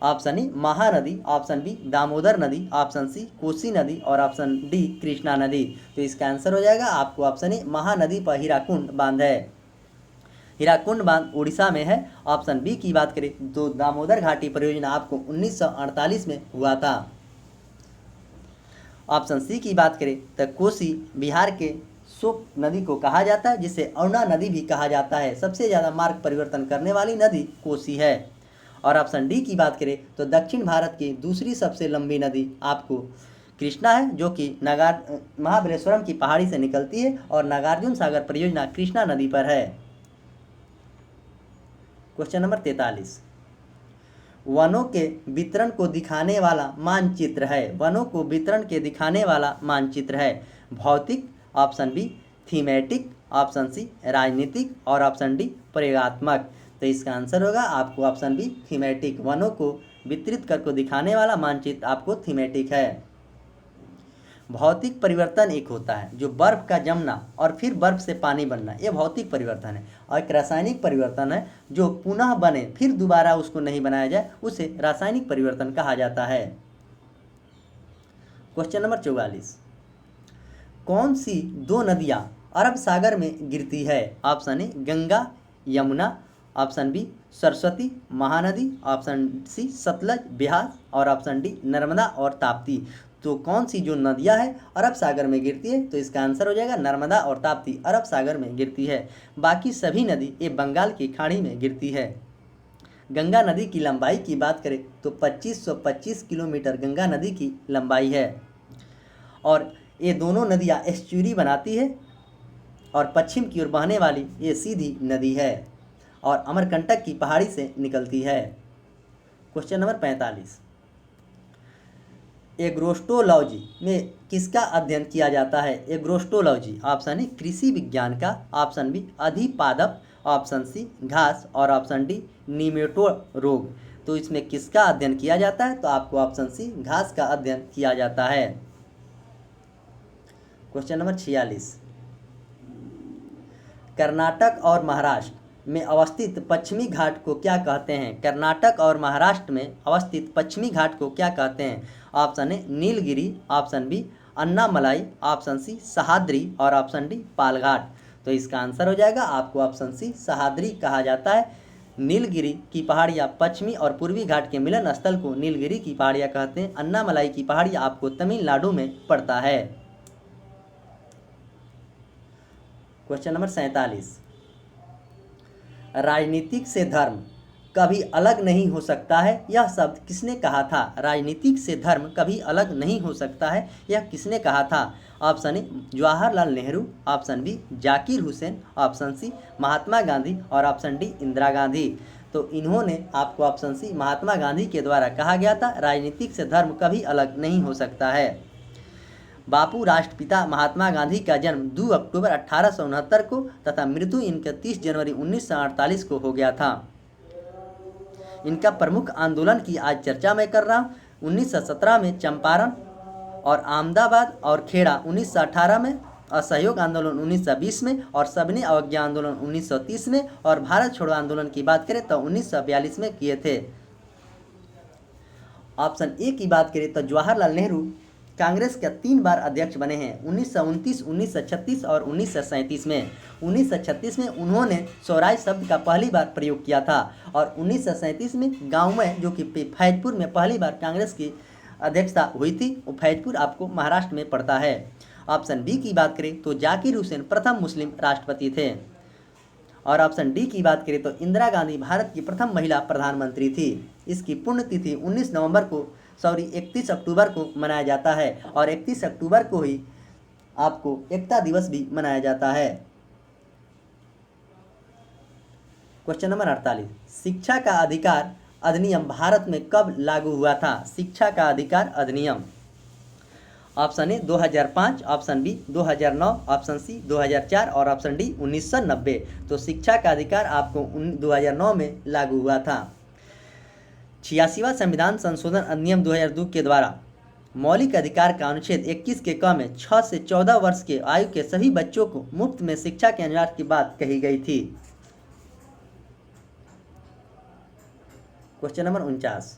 Option A Mahanadi, option B Damodar नदी, ऑप्शन सी कोसी नदी और ऑप्शन डी कृष्णा नदी। तो इसका आंसर हो जाएगा आपको ऑप्शन ए महानदी पर हीराकुंड बांध है। हीराकुंड बांध उड़ीसा में है। ऑप्शन बी की बात करें तो दामोदर घाटी परियोजना आपको 1948 में हुआ था। ऑप्शन सी की बात करें तो कोसी बिहार के शोक नदी को कहा जाता है, जिसे अरुणा नदी भी कहा जाता है। सबसे ज़्यादा मार्ग परिवर्तन करने वाली नदी कोसी है। और ऑप्शन डी की बात करें तो दक्षिण भारत की दूसरी सबसे लंबी नदी आपको कृष्णा है, जो कि महाबलेश्वरम की पहाड़ी से निकलती है और नागार्जुन सागर परियोजना कृष्णा नदी पर है। क्वेश्चन नंबर 43, वनों के वितरण को दिखाने वाला मानचित्र है। वनों को वितरण के दिखाने वाला मानचित्र है। भौतिक, option B thematic, option C राजनीतिक और ऑप्शन डी प्रयोगात्मक। तो इसका आंसर होगा आपको ऑप्शन बी थीमेटिक। वनों को वितरित कर को दिखाने वाला मानचित्र आपको थीमेटिक है। भौतिक परिवर्तन एक होता है जो बर्फ का जमना और फिर बर्फ से पानी बनना, ये भौतिक परिवर्तन है। और एक रासायनिक परिवर्तन है जो पुनः बने फिर दोबारा उसको नहीं बनाया जाए, उसे रासायनिक परिवर्तन कहा जाता है। क्वेश्चन नंबर 44, कौन सी दो नदियां अरब सागर में गिरती है? Option A Ganga Yamuna, option B Saraswati Mahanadi, option C Sutlej Beas और ऑप्शन डी नर्मदा और ताप्ती। तो कौन सी जो नदियां है अरब सागर में गिरती है? तो इसका आंसर हो जाएगा नर्मदा और ताप्ती अरब सागर में गिरती है। बाकी सभी नदी ये बंगाल की खाड़ी में गिरती है। गंगा नदी की लंबाई की बात करें तो 2525 किलोमीटर गंगा नदी की लंबाई है और ये दोनों नदियाँ एस्चुरी बनाती है और पश्चिम की ओर बहने वाली ये सीधी नदी है और अमरकंटक की पहाड़ी से निकलती है। क्वेश्चन नंबर 45, एग्रोस्टोलॉजी में किसका अध्ययन किया जाता है? एग्रोस्टोलॉजी, ऑप्शन ए कृषि विज्ञान का, ऑप्शन बी अधिपादप, ऑप्शन सी घास और ऑप्शन डी निमेटोड रोग। तो इसमें किसका अध्ययन किया जाता है? तो आपको ऑप्शन सी घास का अध्ययन किया जाता है। क्वेश्चन नंबर 46, कर्नाटक और महाराष्ट्र में अवस्थित पश्चिमी घाट को क्या कहते हैं? कर्नाटक और महाराष्ट्र में अवस्थित पश्चिमी घाट को क्या कहते हैं? Option A Nilgiri, option B Annamalai, option C Sahyadri और ऑप्शन डी पालघाट। तो इसका आंसर हो जाएगा आपको ऑप्शन सी सह्याद्री कहा जाता है। नीलगिरी की पहाड़ियाँ पश्चिमी और पूर्वी घाट के मिलन स्थल को नीलगिरी की पहाड़ियाँ कहते हैं। अन्नामलाई की पहाड़ियाँ आपको तमिलनाडु में पड़ता है। क्वेश्चन नंबर 47, राजनीतिक से धर्म कभी अलग नहीं हो सकता है, यह शब्द किसने कहा था? राजनीतिक से धर्म कभी अलग नहीं हो सकता है, यह किसने कहा था? Option A Jawaharlal Nehru, option B Zakir Hussain, option C Mahatma Gandhi और ऑप्शन डी इंदिरा गांधी। तो इन्होंने आपको ऑप्शन सी महात्मा गांधी के द्वारा कहा गया था राजनीतिक से धर्म कभी अलग नहीं हो सकता है। बापू राष्ट्रपिता महात्मा गांधी का जन्म 2 अक्टूबर 1869 को तथा मृत्यु इनके 30 जनवरी 1948 को हो गया था। इनका प्रमुख आंदोलन की आज चर्चा मैं कर रहा हूँ। 1917 में चंपारण और अहमदाबाद और खेड़ा, 1918 में असहयोग आंदोलन 1920 में और सबने अवज्ञा आंदोलन 1930 में और भारत छोड़ो आंदोलन की बात करें तो 1942 में किए थे। ऑप्शन ए की बात करें तो जवाहरलाल नेहरू कांग्रेस के 3 बार अध्यक्ष बने हैं, 1929, 1936 और 1937 में। 1936 में उन्होंने स्वराज शब्द का पहली बार प्रयोग किया था और 1937 में गांव में जो कि फैजपुर में पहली बार कांग्रेस की अध्यक्षता हुई थी, वो फैजपुर आपको महाराष्ट्र में पड़ता है। ऑप्शन बी की बात करें तो जाकिर हुसैन प्रथम मुस्लिम राष्ट्रपति थे और ऑप्शन डी की बात करें तो इंदिरा गांधी भारत की प्रथम महिला प्रधानमंत्री थी। इसकी पुण्यतिथि 31 अक्टूबर को मनाया जाता है और 31 अक्टूबर को ही आपको एकता दिवस भी मनाया जाता है। क्वेश्चन नंबर 48, शिक्षा का अधिकार अधिनियम भारत में कब लागू हुआ था? शिक्षा का अधिकार अधिनियम, option A 2005, option B 2009, option C 2004 और ऑप्शन डी 1990। तो शिक्षा का अधिकार आपको 2009 में लागू हुआ था। 86वां संविधान संशोधन अधिनियम 2002 के द्वारा मौलिक अधिकार का अनुच्छेद 21 के क में 6 से 14 वर्ष के आयु के सभी बच्चों को मुफ्त में शिक्षा के अधिकार की बात कही गई थी। क्वेश्चन नंबर 49,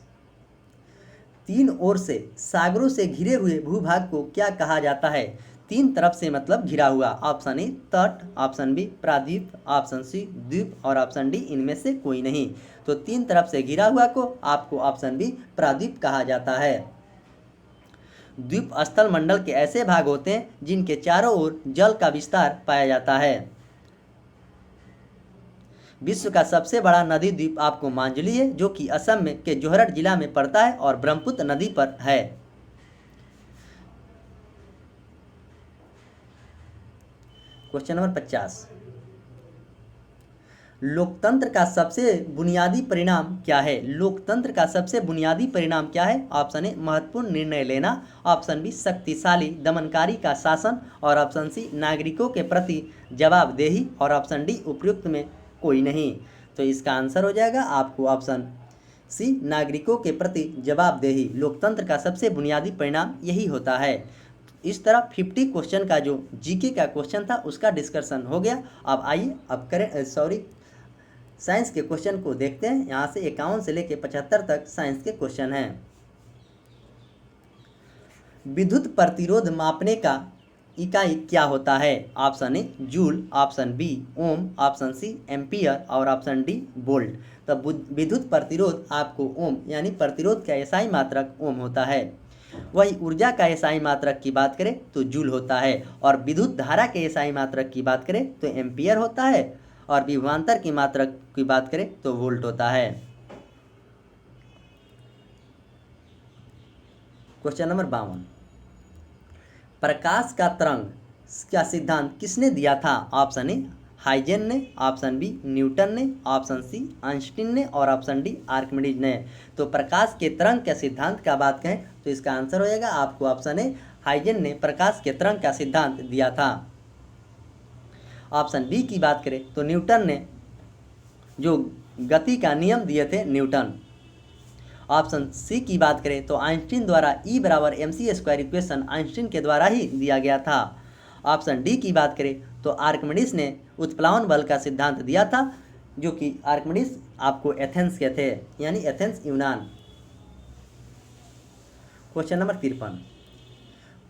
3 ओर से सागरों से घिरे हुए भूभाग को क्या कहा जाता है? 3 तरफ से मतलब घिरा हुआ। ऑप्शन ए तट, ऑप्शन बी प्राद्वीप, ऑप्शन सी द्वीप और ऑप्शन डी इनमें से कोई नहीं। तो 3 तरफ से घिरा हुआ को आपको ऑप्शन बी प्राद्वीप कहा जाता है। द्वीप स्थल मंडल के ऐसे भाग होते हैं जिनके चारों ओर जल का विस्तार पाया जाता है। विश्व का सबसे बड़ा नदी द्वीप आपको मांजुली है जो कि असम में के जोरहट जिला में पड़ता है और ब्रह्मपुत्र नदी पर है। क्वेश्चन नंबर 50, लोकतंत्र का सबसे बुनियादी परिणाम क्या है? लोकतंत्र का सबसे बुनियादी परिणाम क्या है? ऑप्शन ए महत्वपूर्ण निर्णय लेना, ऑप्शन बी शक्तिशाली दमनकारी का शासन और ऑप्शन सी नागरिकों के प्रति जवाबदेही और ऑप्शन डी उपयुक्त में कोई नहीं। तो इसका आंसर हो जाएगा आपको ऑप्शन सी नागरिकों के प्रति जवाबदेही। लोकतंत्र का सबसे बुनियादी परिणाम यही होता है। इस तरह 50 क्वेश्चन का जो जीके का क्वेश्चन था उसका डिस्कशन हो गया। अब आइए अब करें साइंस के क्वेश्चन को देखते हैं। यहाँ से 51 से लेकर 75 तक साइंस के क्वेश्चन हैं। विद्युत प्रतिरोध मापने का इकाई क्या होता है? Option A joule, option B ohm, option C ampere और ऑप्शन डी वोल्ट। तो विद्युत प्रतिरोध आपको ओम यानी प्रतिरोध का एसआई मात्रक ओम होता है। वही ऊर्जा का एसआई मात्रक की बात करें तो जूल होता है, और विद्युत धारा के एसआई मात्रक की बात करें तो एम्पियर होता है, और विभवांतर की मात्रक की बात करें तो वोल्ट होता है। क्वेश्चन नंबर 52, प्रकाश का तरंग का सिद्धांत किसने दिया था? ऑप्शन ए हाइजेन ने, ऑप्शन बी न्यूटन ने, ऑप्शन सी आइंस्टीन ने और ऑप्शन डी आर्किमिडीज ने। तो प्रकाश के तरंग के सिद्धांत का बात करें तो इसका आंसर हो जाएगा आपको ऑप्शन ए हाइजेन ने प्रकाश के तरंग का सिद्धांत दिया था। ऑप्शन बी की बात करें तो न्यूटन ने जो गति का नियम दिए थे न्यूटन। ऑप्शन सी की बात करें तो आइंस्टीन द्वारा E बराबर mc² इक्वेशन आइंस्टीन के द्वारा ही दिया गया था। ऑप्शन डी की बात करें तो आर्किमिडीज ने उत्प्लावन बल का सिद्धांत दिया था, जो कि आर्किमिडीज आपको एथेंस के थे, यानी एथेंस यूनान। क्वेश्चन नंबर 53,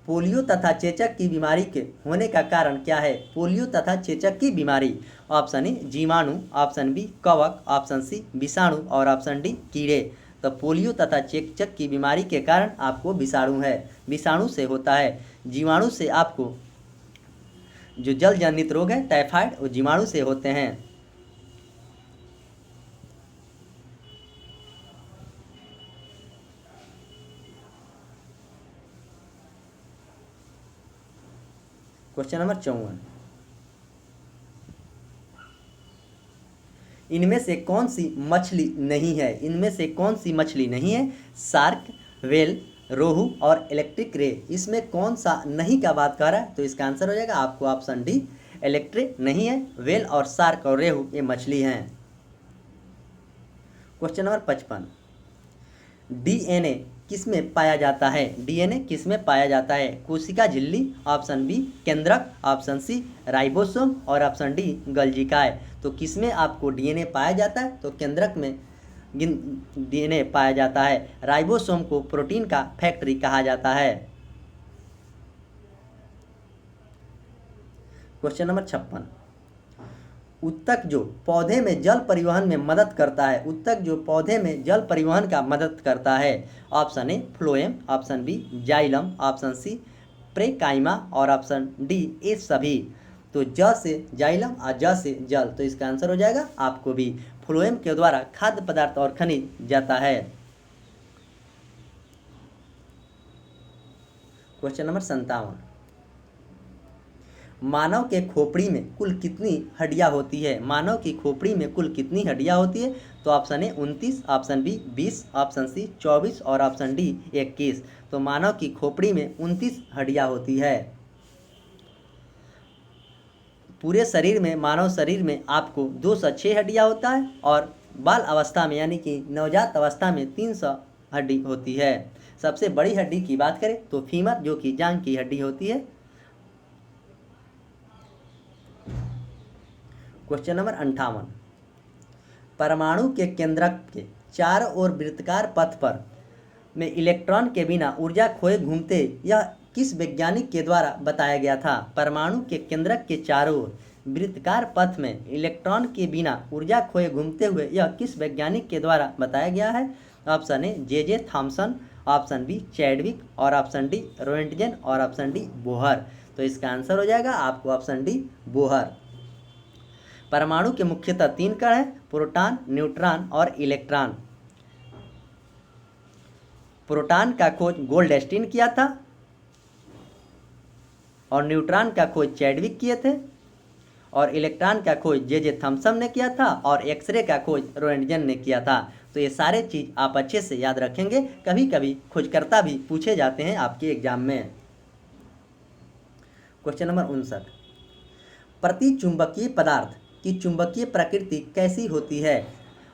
पोलियो तथा चेचक की बीमारी के होने का कारण क्या है? पोलियो तथा चेचक की बीमारी, ऑप्शन ए जीवाणु, ऑप्शन बी कवक, ऑप्शन सी विषाणु और ऑप्शन डी कीड़े। तो पोलियो तथा चेचक की बीमारी के कारण आपको विषाणु है, विषाणु से होता है। जीवाणु से आपको जो जल जनित रोग है टाइफाइड वो जीवाणु से होते हैं। क्वेश्चन नंबर 54, इनमें से कौन सी मछली नहीं है? इनमें से कौन सी मछली नहीं है? शार्क, वेल, रोहू और इलेक्ट्रिक रे। इसमें कौन सा नहीं का बात कर रहा है? तो इसका आंसर हो जाएगा आपको ऑप्शन डी इलेक्ट्रिक नहीं है। वेल और शार्क और रेहू ये मछली हैं। क्वेश्चन नंबर 55, डीएनए किस में पाया जाता है? डीएनए किस में पाया जाता है? कोशिका झिल्ली, ऑप्शन बी केंद्रक, ऑप्शन सी राइबोसोम और ऑप्शन डी गल्जिकाय। तो किस में आपको डीएनए पाया जाता है? तो केंद्रक में डीएनए पाया जाता है। राइबोसोम को प्रोटीन का फैक्ट्री कहा जाता है। क्वेश्चन नंबर 56, उत्तक जो पौधे में जल परिवहन में मदद करता है, उत्तक जो पौधे में जल परिवहन का मदद करता है। Option A phloem, option B xylem, option C parenchyma और ऑप्शन डी ये सभी। तो ज से जाइलम और ज से जल, तो इसका आंसर हो जाएगा आपको भी फ्लोएम के द्वारा खाद्य पदार्थ और खनिज जाता है। क्वेश्चन नंबर 57, मानव के खोपड़ी में कुल कितनी हड्डियां होती है? मानव की खोपड़ी में कुल कितनी हड्डियां होती है? तो option A 29, option B 20, option C 24 और ऑप्शन डी 21। तो मानव की खोपड़ी में 29 हड्डियां होती है। पूरे शरीर में, मानव शरीर में आपको 206 हड्डियां होता है, और बाल अवस्था में यानी कि नवजात अवस्था में 300 हड्डी होती है। सबसे बड़ी हड्डी की बात करें तो फीमर, जो कि जांघ की हड्डी होती है। क्वेश्चन नंबर 58, परमाणु के केंद्रक के चारों ओर वृत्ताकार पथ पर में इलेक्ट्रॉन के बिना ऊर्जा खोए घूमते, यह किस वैज्ञानिक के द्वारा बताया गया था? परमाणु के केंद्रक के चारों ओर वृत्ताकार पथ में इलेक्ट्रॉन के बिना ऊर्जा खोए घूमते हुए यह किस वैज्ञानिक के द्वारा बताया गया है? Option A J Thomson, option B Chadwick और ऑप्शन डी रोएंटगेन और ऑप्शन डी बोहर। तो इसका आंसर हो जाएगा आपको ऑप्शन डी बोहर। परमाणु के मुख्यतः 3 कण हैं, प्रोटॉन, न्यूट्रॉन और इलेक्ट्रॉन। प्रोटॉन का खोज गोल्डस्टीन किया था, और न्यूट्रॉन का खोज चैडविक किए थे, और इलेक्ट्रॉन का खोज जे थॉमसन ने किया था, और एक्सरे का खोज रोएंटगेन ने किया था। तो ये सारे चीज़ आप अच्छे से याद रखेंगे, कभी कभी खोजकर्ता भी पूछे जाते हैं आपके एग्जाम में। क्वेश्चन नंबर 59, प्रतिचुंबकीय पदार्थ की चुंबकीय प्रकृति कैसी होती है?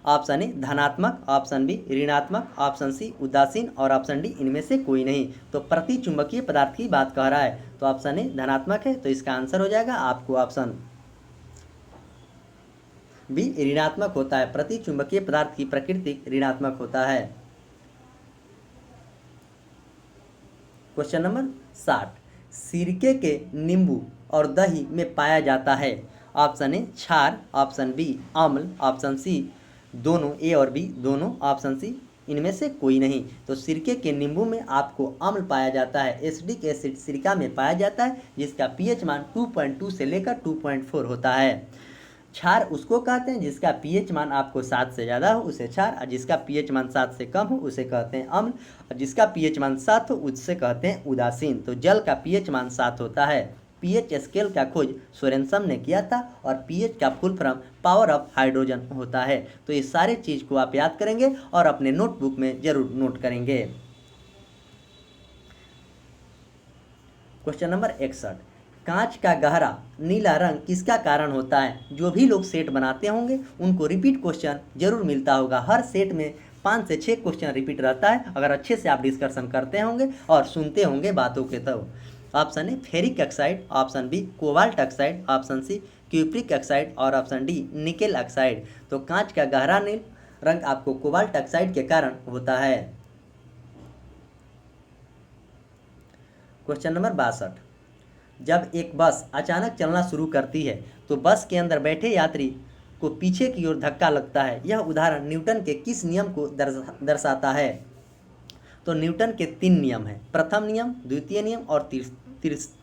ऑप्शन ए धनात्मक, ऑप्शन बी ऋणात्मक, ऑप्शन सी उदासीन और ऑप्शन डी इनमें से कोई नहीं। तो प्रति चुंबकीय पदार्थ की बात कह रहा है, तो ऑप्शन ए धनात्मक है, तो इसका आंसर हो जाएगा आपको ऑप्शन बी ऋणात्मक होता है। प्रति चुंबकीय पदार्थ की प्रकृति ऋणात्मक होता है। क्वेश्चन नंबर 60, सिरके के नींबू और दही में पाया जाता है। ऑप्शन ए क्षार, ऑप्शन बी अम्ल, ऑप्शन सी दोनों, ए और बी दोनों, ऑप्शन सी इनमें से कोई नहीं। तो सिरके के नींबू में आपको अम्ल पाया जाता है। एसिडिक एसिड सिरका में पाया जाता है जिसका पीएच मान 2.2 से लेकर 2.4 होता है। क्षार उसको कहते हैं जिसका पीएच मान आपको 7 से ज़्यादा हो उसे क्षार, और जिसका पीएच मान 7 से कम हो उसे कहते हैं अम्ल, और जिसका पीएच मान 7 हो उससे कहते हैं उदासीन। तो जल का पीएच मान 7 होता है। पीएच स्केल का खोज सोरेनसम ने किया था और पीएच का full form power of hydrogen होता है। तो ये सारे चीज़ को आप याद करेंगे और अपने नोटबुक में जरूर नोट करेंगे। क्वेश्चन नंबर 61, कांच का गहरा नीला रंग किसका कारण होता है। जो भी लोग सेट बनाते होंगे उनको रिपीट क्वेश्चन जरूर मिलता होगा। हर सेट में 5 से 6 क्वेश्चन रिपीट रहता है, अगर अच्छे से आप डिस्कशन करते होंगे और सुनते होंगे बातों के। तो option A ferric oxide, option B cobalt oxide, option C cupric oxide और ऑप्शन डी निकेल ऑक्साइड। तो कांच का गहरा नील रंग आपको कोबाल्ट ऑक्साइड के कारण होता है। क्वेश्चन नंबर 62, जब एक बस अचानक चलना शुरू करती है तो बस के अंदर बैठे यात्री को पीछे की ओर धक्का लगता है। यह उदाहरण न्यूटन के किस नियम को दर्शाता है। तो न्यूटन के 3 नियम हैं, प्रथम नियम, द्वितीय नियम और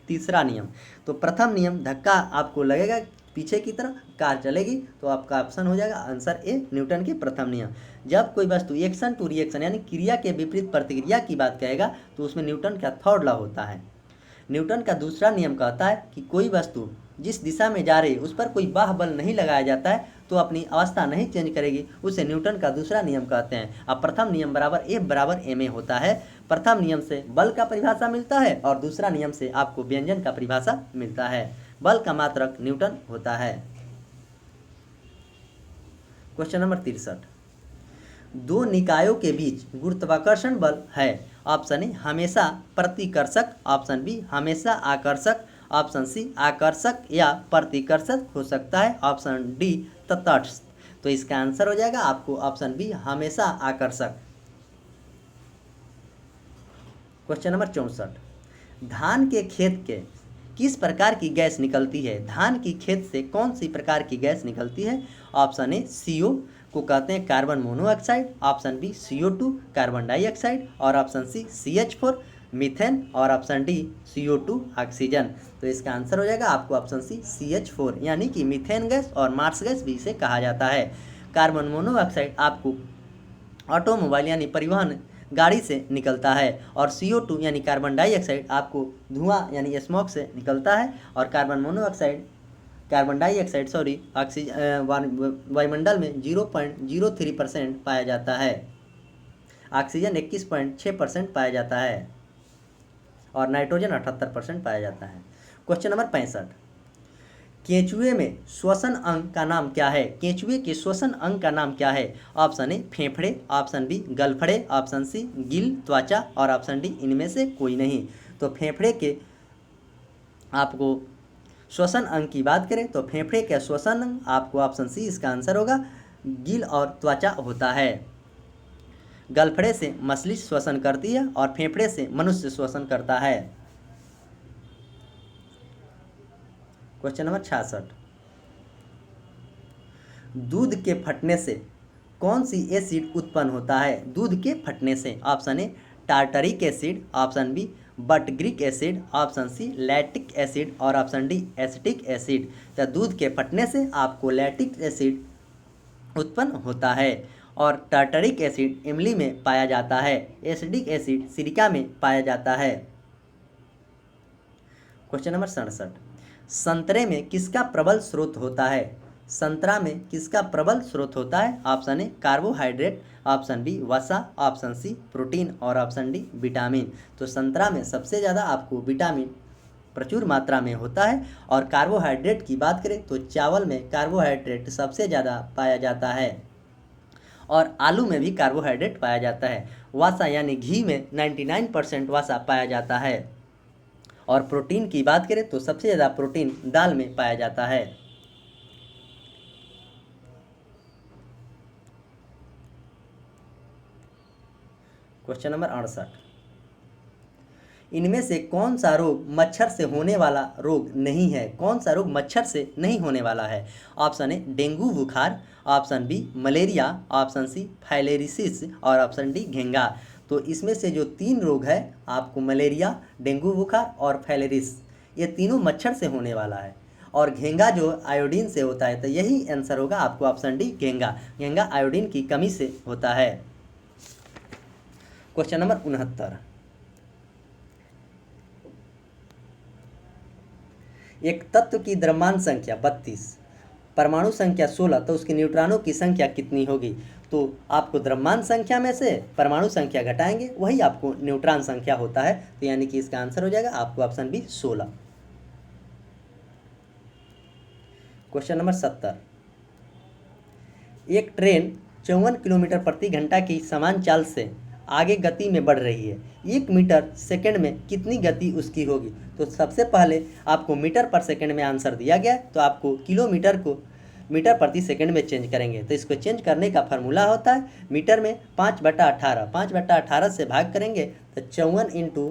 तीसरा नियम। तो प्रथम नियम, धक्का आपको लगेगा पीछे की तरफ, कार चलेगी, तो आपका ऑप्शन हो जाएगा आंसर ए न्यूटन के प्रथम नियम। जब कोई वस्तु एक्शन टू रिएक्शन यानी क्रिया के विपरीत प्रतिक्रिया की बात कहेगा तो उसमें न्यूटन का थर्ड लॉ होता है। न्यूटन का दूसरा नियम कहता है कि कोई वस्तु जिस दिशा में जा रही है उस पर कोई बाह्य बल नहीं लगाया जाता है तो अपनी अवस्था नहीं चेंज करेगी, उसे न्यूटन का दूसरा नियम कहते हैं। अब प्रथम नियम बराबर F बराबर ma होता है। प्रथम नियम से बल का परिभाषा मिलता है और दूसरा नियम से आपको व्यंजन का परिभाषा मिलता है। बल का मात्रक न्यूटन होता है। क्वेश्चन नंबर 63, दो निकायों के बीच गुरुत्वाकर्षण बल है। ऑप्शन ए हमेशा प्रतिकर्षक, ऑप्शन बी हमेशा आकर्षक, ऑप्शन सी आकर्षक या प्रतिकर्षक हो सकता है, ऑप्शन डी तटस्थ। तो इसका आंसर हो जाएगा आपको ऑप्शन बी हमेशा आकर्षक। क्वेश्चन नंबर 64, धान के खेत के किस प्रकार की गैस निकलती है। धान की खेत से कौन सी प्रकार की गैस निकलती है। ऑप्शन ए CO को कहते हैं carbon monoxide, option B CO2 carbon dioxide और ऑप्शन सी CH4 मीथेन और ऑप्शन डी CO2 ऑक्सीजन। तो इसका आंसर हो जाएगा आपको ऑप्शन सी CH4 यानी कि मीथेन गैस और मार्स गैस भी इसे कहा जाता है। कार्बन मोनोऑक्साइड आपको ऑटोमोबाइल यानी परिवहन गाड़ी से निकलता है और CO2 यानी कार्बन डाइऑक्साइड आपको धुआं यानी स्मोक से निकलता है और कार्बन डाइऑक्साइड ऑक्सीजन वायुमंडल में 0.03% पाया जाता है। ऑक्सीजन 21.6% पाया जाता है और नाइट्रोजन 78% पाया जाता है। क्वेश्चन नंबर 65, केंचुए में श्वसन अंग का नाम क्या है। केंचुए के श्वसन अंग का नाम क्या है। ऑप्शन ए फेफड़े, ऑप्शन बी गलफड़े, ऑप्शन सी गिल त्वचा और ऑप्शन डी इनमें से कोई नहीं। तो फेफड़े के आपको श्वसन अंग की बात करें तो फेफड़े के श्वसन अंग आपको ऑप्शन सी इसका आंसर होगा गिल और त्वचा होता है। गलफड़े से मछली श्वसन करती है और फेफड़े से मनुष्य श्वसन करता है। क्वेश्चन नंबर 66, दूध के फटने से कौन सी एसिड उत्पन्न होता है। दूध के फटने से option A tartaric acid, option B butyric acid, option C lactic acid और ऑप्शन डी एसिटिक एसिड। तो दूध के फटने से आपको लैक्टिक एसिड उत्पन्न होता है और टार्टरिक एसिड इमली में पाया जाता है। एसिडिक एसिड सिरका में पाया जाता है। क्वेश्चन नंबर 67, संतरे में किसका प्रबल स्रोत होता है। संतरा में किसका प्रबल स्रोत होता है। Option A carbohydrate, option B वसा, ऑप्शन सी प्रोटीन और ऑप्शन डी विटामिन। तो संतरा में सबसे ज़्यादा आपको विटामिन प्रचुर मात्रा में होता है और कार्बोहाइड्रेट की बात करें तो चावल में कार्बोहाइड्रेट सबसे ज़्यादा पाया जाता है। और आलू में भी कार्बोहाइड्रेट पाया जाता है। वसा यानी घी में 99% वसा पाया जाता है। और प्रोटीन की बात करें तो सबसे ज़्यादा प्रोटीन दाल में पाया जाता है। क्वेश्चन नंबर 68, इनमें से कौन सा रोग मच्छर से होने वाला रोग नहीं है? कौन सा रोग मच्छर से नहीं होने वाला है? ऑप्शन ए डेंगू बुखार, option B malaria, option C filariasis और ऑप्शन डी घेंगा। तो इसमें से जो 3 रोग है आपको मलेरिया, डेंगू बुखार और फाइलेरिस, ये तीनों मच्छर से होने वाला है। और घेंगा जो आयोडीन से होता है, तो यही आंसर होगा आपको ऑप्शन डी घेंगा। घेंगा आयोडीन की कमी से होता है। क्वेश्चन नंबर 69, एक तत्व की द्रव्यमान संख्या 32, परमाणु संख्या 16, तो उसके न्यूट्रॉनों की संख्या कितनी होगी? तो आपको द्रव्यमान संख्या में से परमाणु संख्या घटाएंगे, वही आपको न्यूट्रॉन संख्या होता है। तो यानी कि इसका आंसर हो जाएगा आपको ऑप्शन बी 16। क्वेश्चन नंबर 70, एक ट्रेन 54 किलोमीटर प्रति घंटा की समान चाल से आगे गति में बढ़ रही है, 1 मीटर सेकंड में कितनी गति उसकी होगी? तो सबसे पहले आपको मीटर पर सेकंड में आंसर दिया गया है, तो आपको किलोमीटर को मीटर प्रति सेकंड में चेंज करेंगे। तो इसको चेंज करने का फार्मूला होता है मीटर में 5/18, 5/18 से भाग करेंगे तो 54 इंटू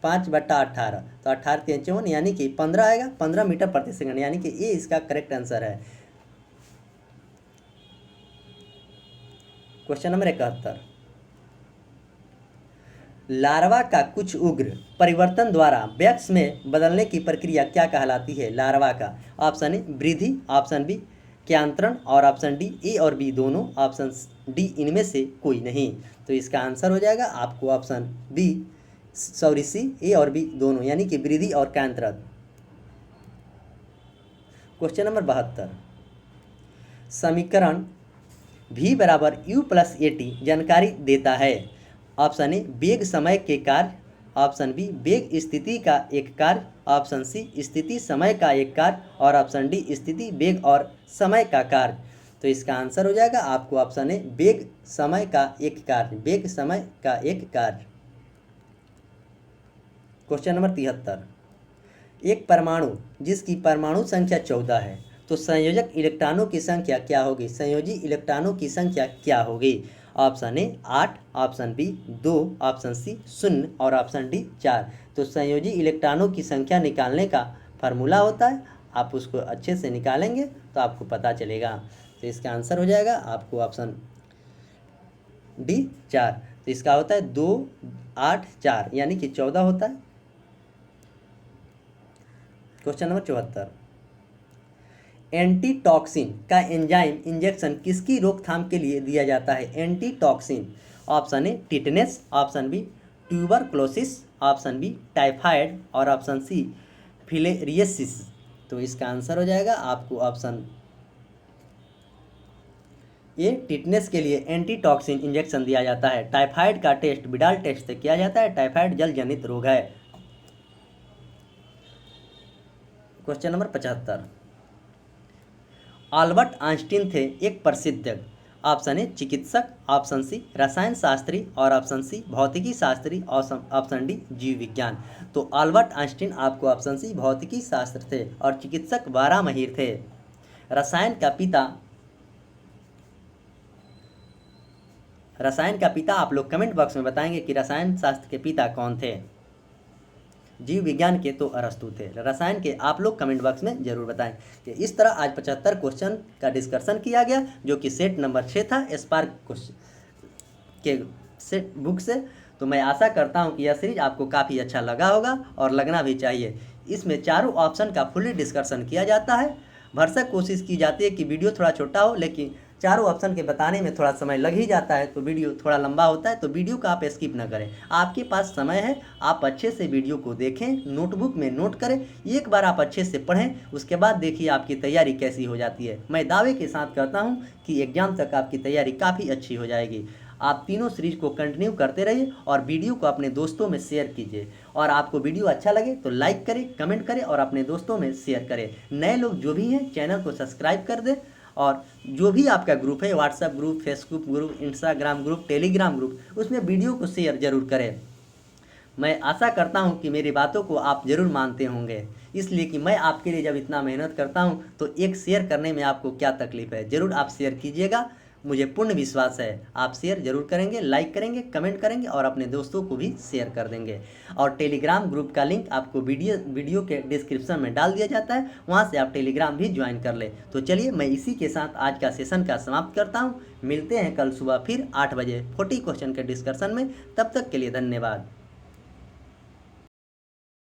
5/18, तो 18 3 54 यानी कि 15 आएगा, 15 मीटर प्रति सेकंड, यानी कि ये इसका करेक्ट आंसर है। क्वेश्चन नंबर 71, लार्वा का कुछ उग्र परिवर्तन द्वारा वयस्क में बदलने की प्रक्रिया क्या कहलाती है? लार्वा का ऑप्शन ए वृद्धि, ऑप्शन बी क्यांतरण और ऑप्शन डी ए और बी दोनों, ऑप्शन डी इनमें से कोई नहीं। तो इसका आंसर हो जाएगा आपको ऑप्शन बी सी ए और बी दोनों, यानी कि वृद्धि और क्यांतरण। क्वेश्चन नंबर 72, समीकरण v बराबर u प्लस AT जानकारी देता है। ऑप्शन ए वेग समय के कार्य, ऑप्शन बी वेग स्थिति का एक कार्य, ऑप्शन सी स्थिति समय का एक कार्य और ऑप्शन डी स्थिति वेग और समय का कार्य। तो इसका आंसर हो जाएगा आपको ऑप्शन ए वेग समय का एक कार्य, वेग समय का एक कार्य। क्वेश्चन नंबर 73, एक परमाणु जिसकी परमाणु संख्या 14 है, तो संयोजक इलेक्ट्रॉनों की संख्या क्या होगी? संयोजी इलेक्ट्रॉनों की संख्या क्या होगी? Option A 8, option B 2, option C 0 और ऑप्शन डी 4। तो संयोजी इलेक्ट्रॉनों की संख्या निकालने का फार्मूला होता है, आप उसको अच्छे से निकालेंगे तो आपको पता चलेगा। तो इसका आंसर हो जाएगा आपको ऑप्शन डी 4। तो इसका होता है 2, 8, 4 यानी कि 14 होता है। क्वेश्चन नंबर 74, एंटीटॉक्सिन का एंजाइम इंजेक्शन किसकी रोकथाम के लिए दिया जाता है? Antitoxin, option A tetanus, option B tuberculosis, option B typhoid और ऑप्शन सी फिलेरियसिस। तो इसका आंसर हो जाएगा आपको ऑप्शन ए टिटनेस के लिए एंटीटॉक्सिन इंजेक्शन दिया जाता है। टाइफाइड का टेस्ट विडाल टेस्ट से किया जाता है, टाइफाइड जल जनित रोग है। क्वेश्चन नंबर 75, अल्बर्ट आइंस्टीन थे एक प्रसिद्ध, ऑप्शन ए चिकित्सक, ऑप्शन सी रसायन शास्त्री और ऑप्शन सी भौतिकी शास्त्री, ऑप्शन डी जीव विज्ञान। तो अल्बर्ट आइंस्टीन आपको ऑप्शन सी भौतिकी शास्त्र थे और चिकित्सक 12 माहिर थे। रसायन का पिता आप लोग कमेंट बॉक्स में बताएंगे कि रसायन शास्त्र के पिता कौन थे। जीव विज्ञान के तो अरस्तु थे, रसायन के आप लोग कमेंट बॉक्स में जरूर बताएं। कि इस तरह आज 75 क्वेश्चन का डिस्कशन किया गया, जो कि सेट नंबर 6 था स्पार्क के सेट बुक से। तो मैं आशा करता हूं कि यह सीरीज आपको काफ़ी अच्छा लगा होगा और लगना भी चाहिए। इसमें चारों ऑप्शन का फुली डिस्कशन किया जाता है। भरसक कोशिश की जाती है कि वीडियो थोड़ा छोटा हो, लेकिन चारों ऑप्शन के बताने में थोड़ा समय लग ही जाता है, तो वीडियो थोड़ा लंबा होता है। तो वीडियो का आप स्किप ना करें, आपके पास समय है, आप अच्छे से वीडियो को देखें, नोटबुक में नोट करें, एक बार आप अच्छे से पढ़ें, उसके बाद देखिए आपकी तैयारी कैसी हो जाती है। मैं दावे के साथ कहता हूँ कि एग्जाम तक आपकी तैयारी काफ़ी अच्छी हो जाएगी। आप तीनों सीरीज को कंटिन्यू करते रहिए और वीडियो को अपने दोस्तों में शेयर कीजिए। और आपको वीडियो अच्छा लगे तो लाइक करें, कमेंट करें और अपने दोस्तों में शेयर करें। नए लोग जो भी हैं चैनल को सब्सक्राइब कर दें और जो भी आपका ग्रुप है, WhatsApp group, Facebook group, Instagram group, Telegram group, उसमें वीडियो को शेयर ज़रूर करें। मैं आशा करता हूं कि मेरी बातों को आप ज़रूर मानते होंगे, इसलिए कि मैं आपके लिए जब इतना मेहनत करता हूं तो एक शेयर करने में आपको क्या तकलीफ़ है। ज़रूर आप शेयर कीजिएगा, मुझे पूर्ण विश्वास है आप शेयर ज़रूर करेंगे, लाइक करेंगे, कमेंट करेंगे और अपने दोस्तों को भी शेयर कर देंगे। और टेलीग्राम ग्रुप का लिंक आपको वीडियो के डिस्क्रिप्शन में डाल दिया जाता है, वहाँ से आप टेलीग्राम भी ज्वाइन कर लें। तो चलिए मैं इसी के साथ आज का सेशन का समाप्त करता हूँ। मिलते हैं कल सुबह फिर 8 बजे 40 क्वेश्चन के डिस्कशन में। तब तक के लिए धन्यवाद।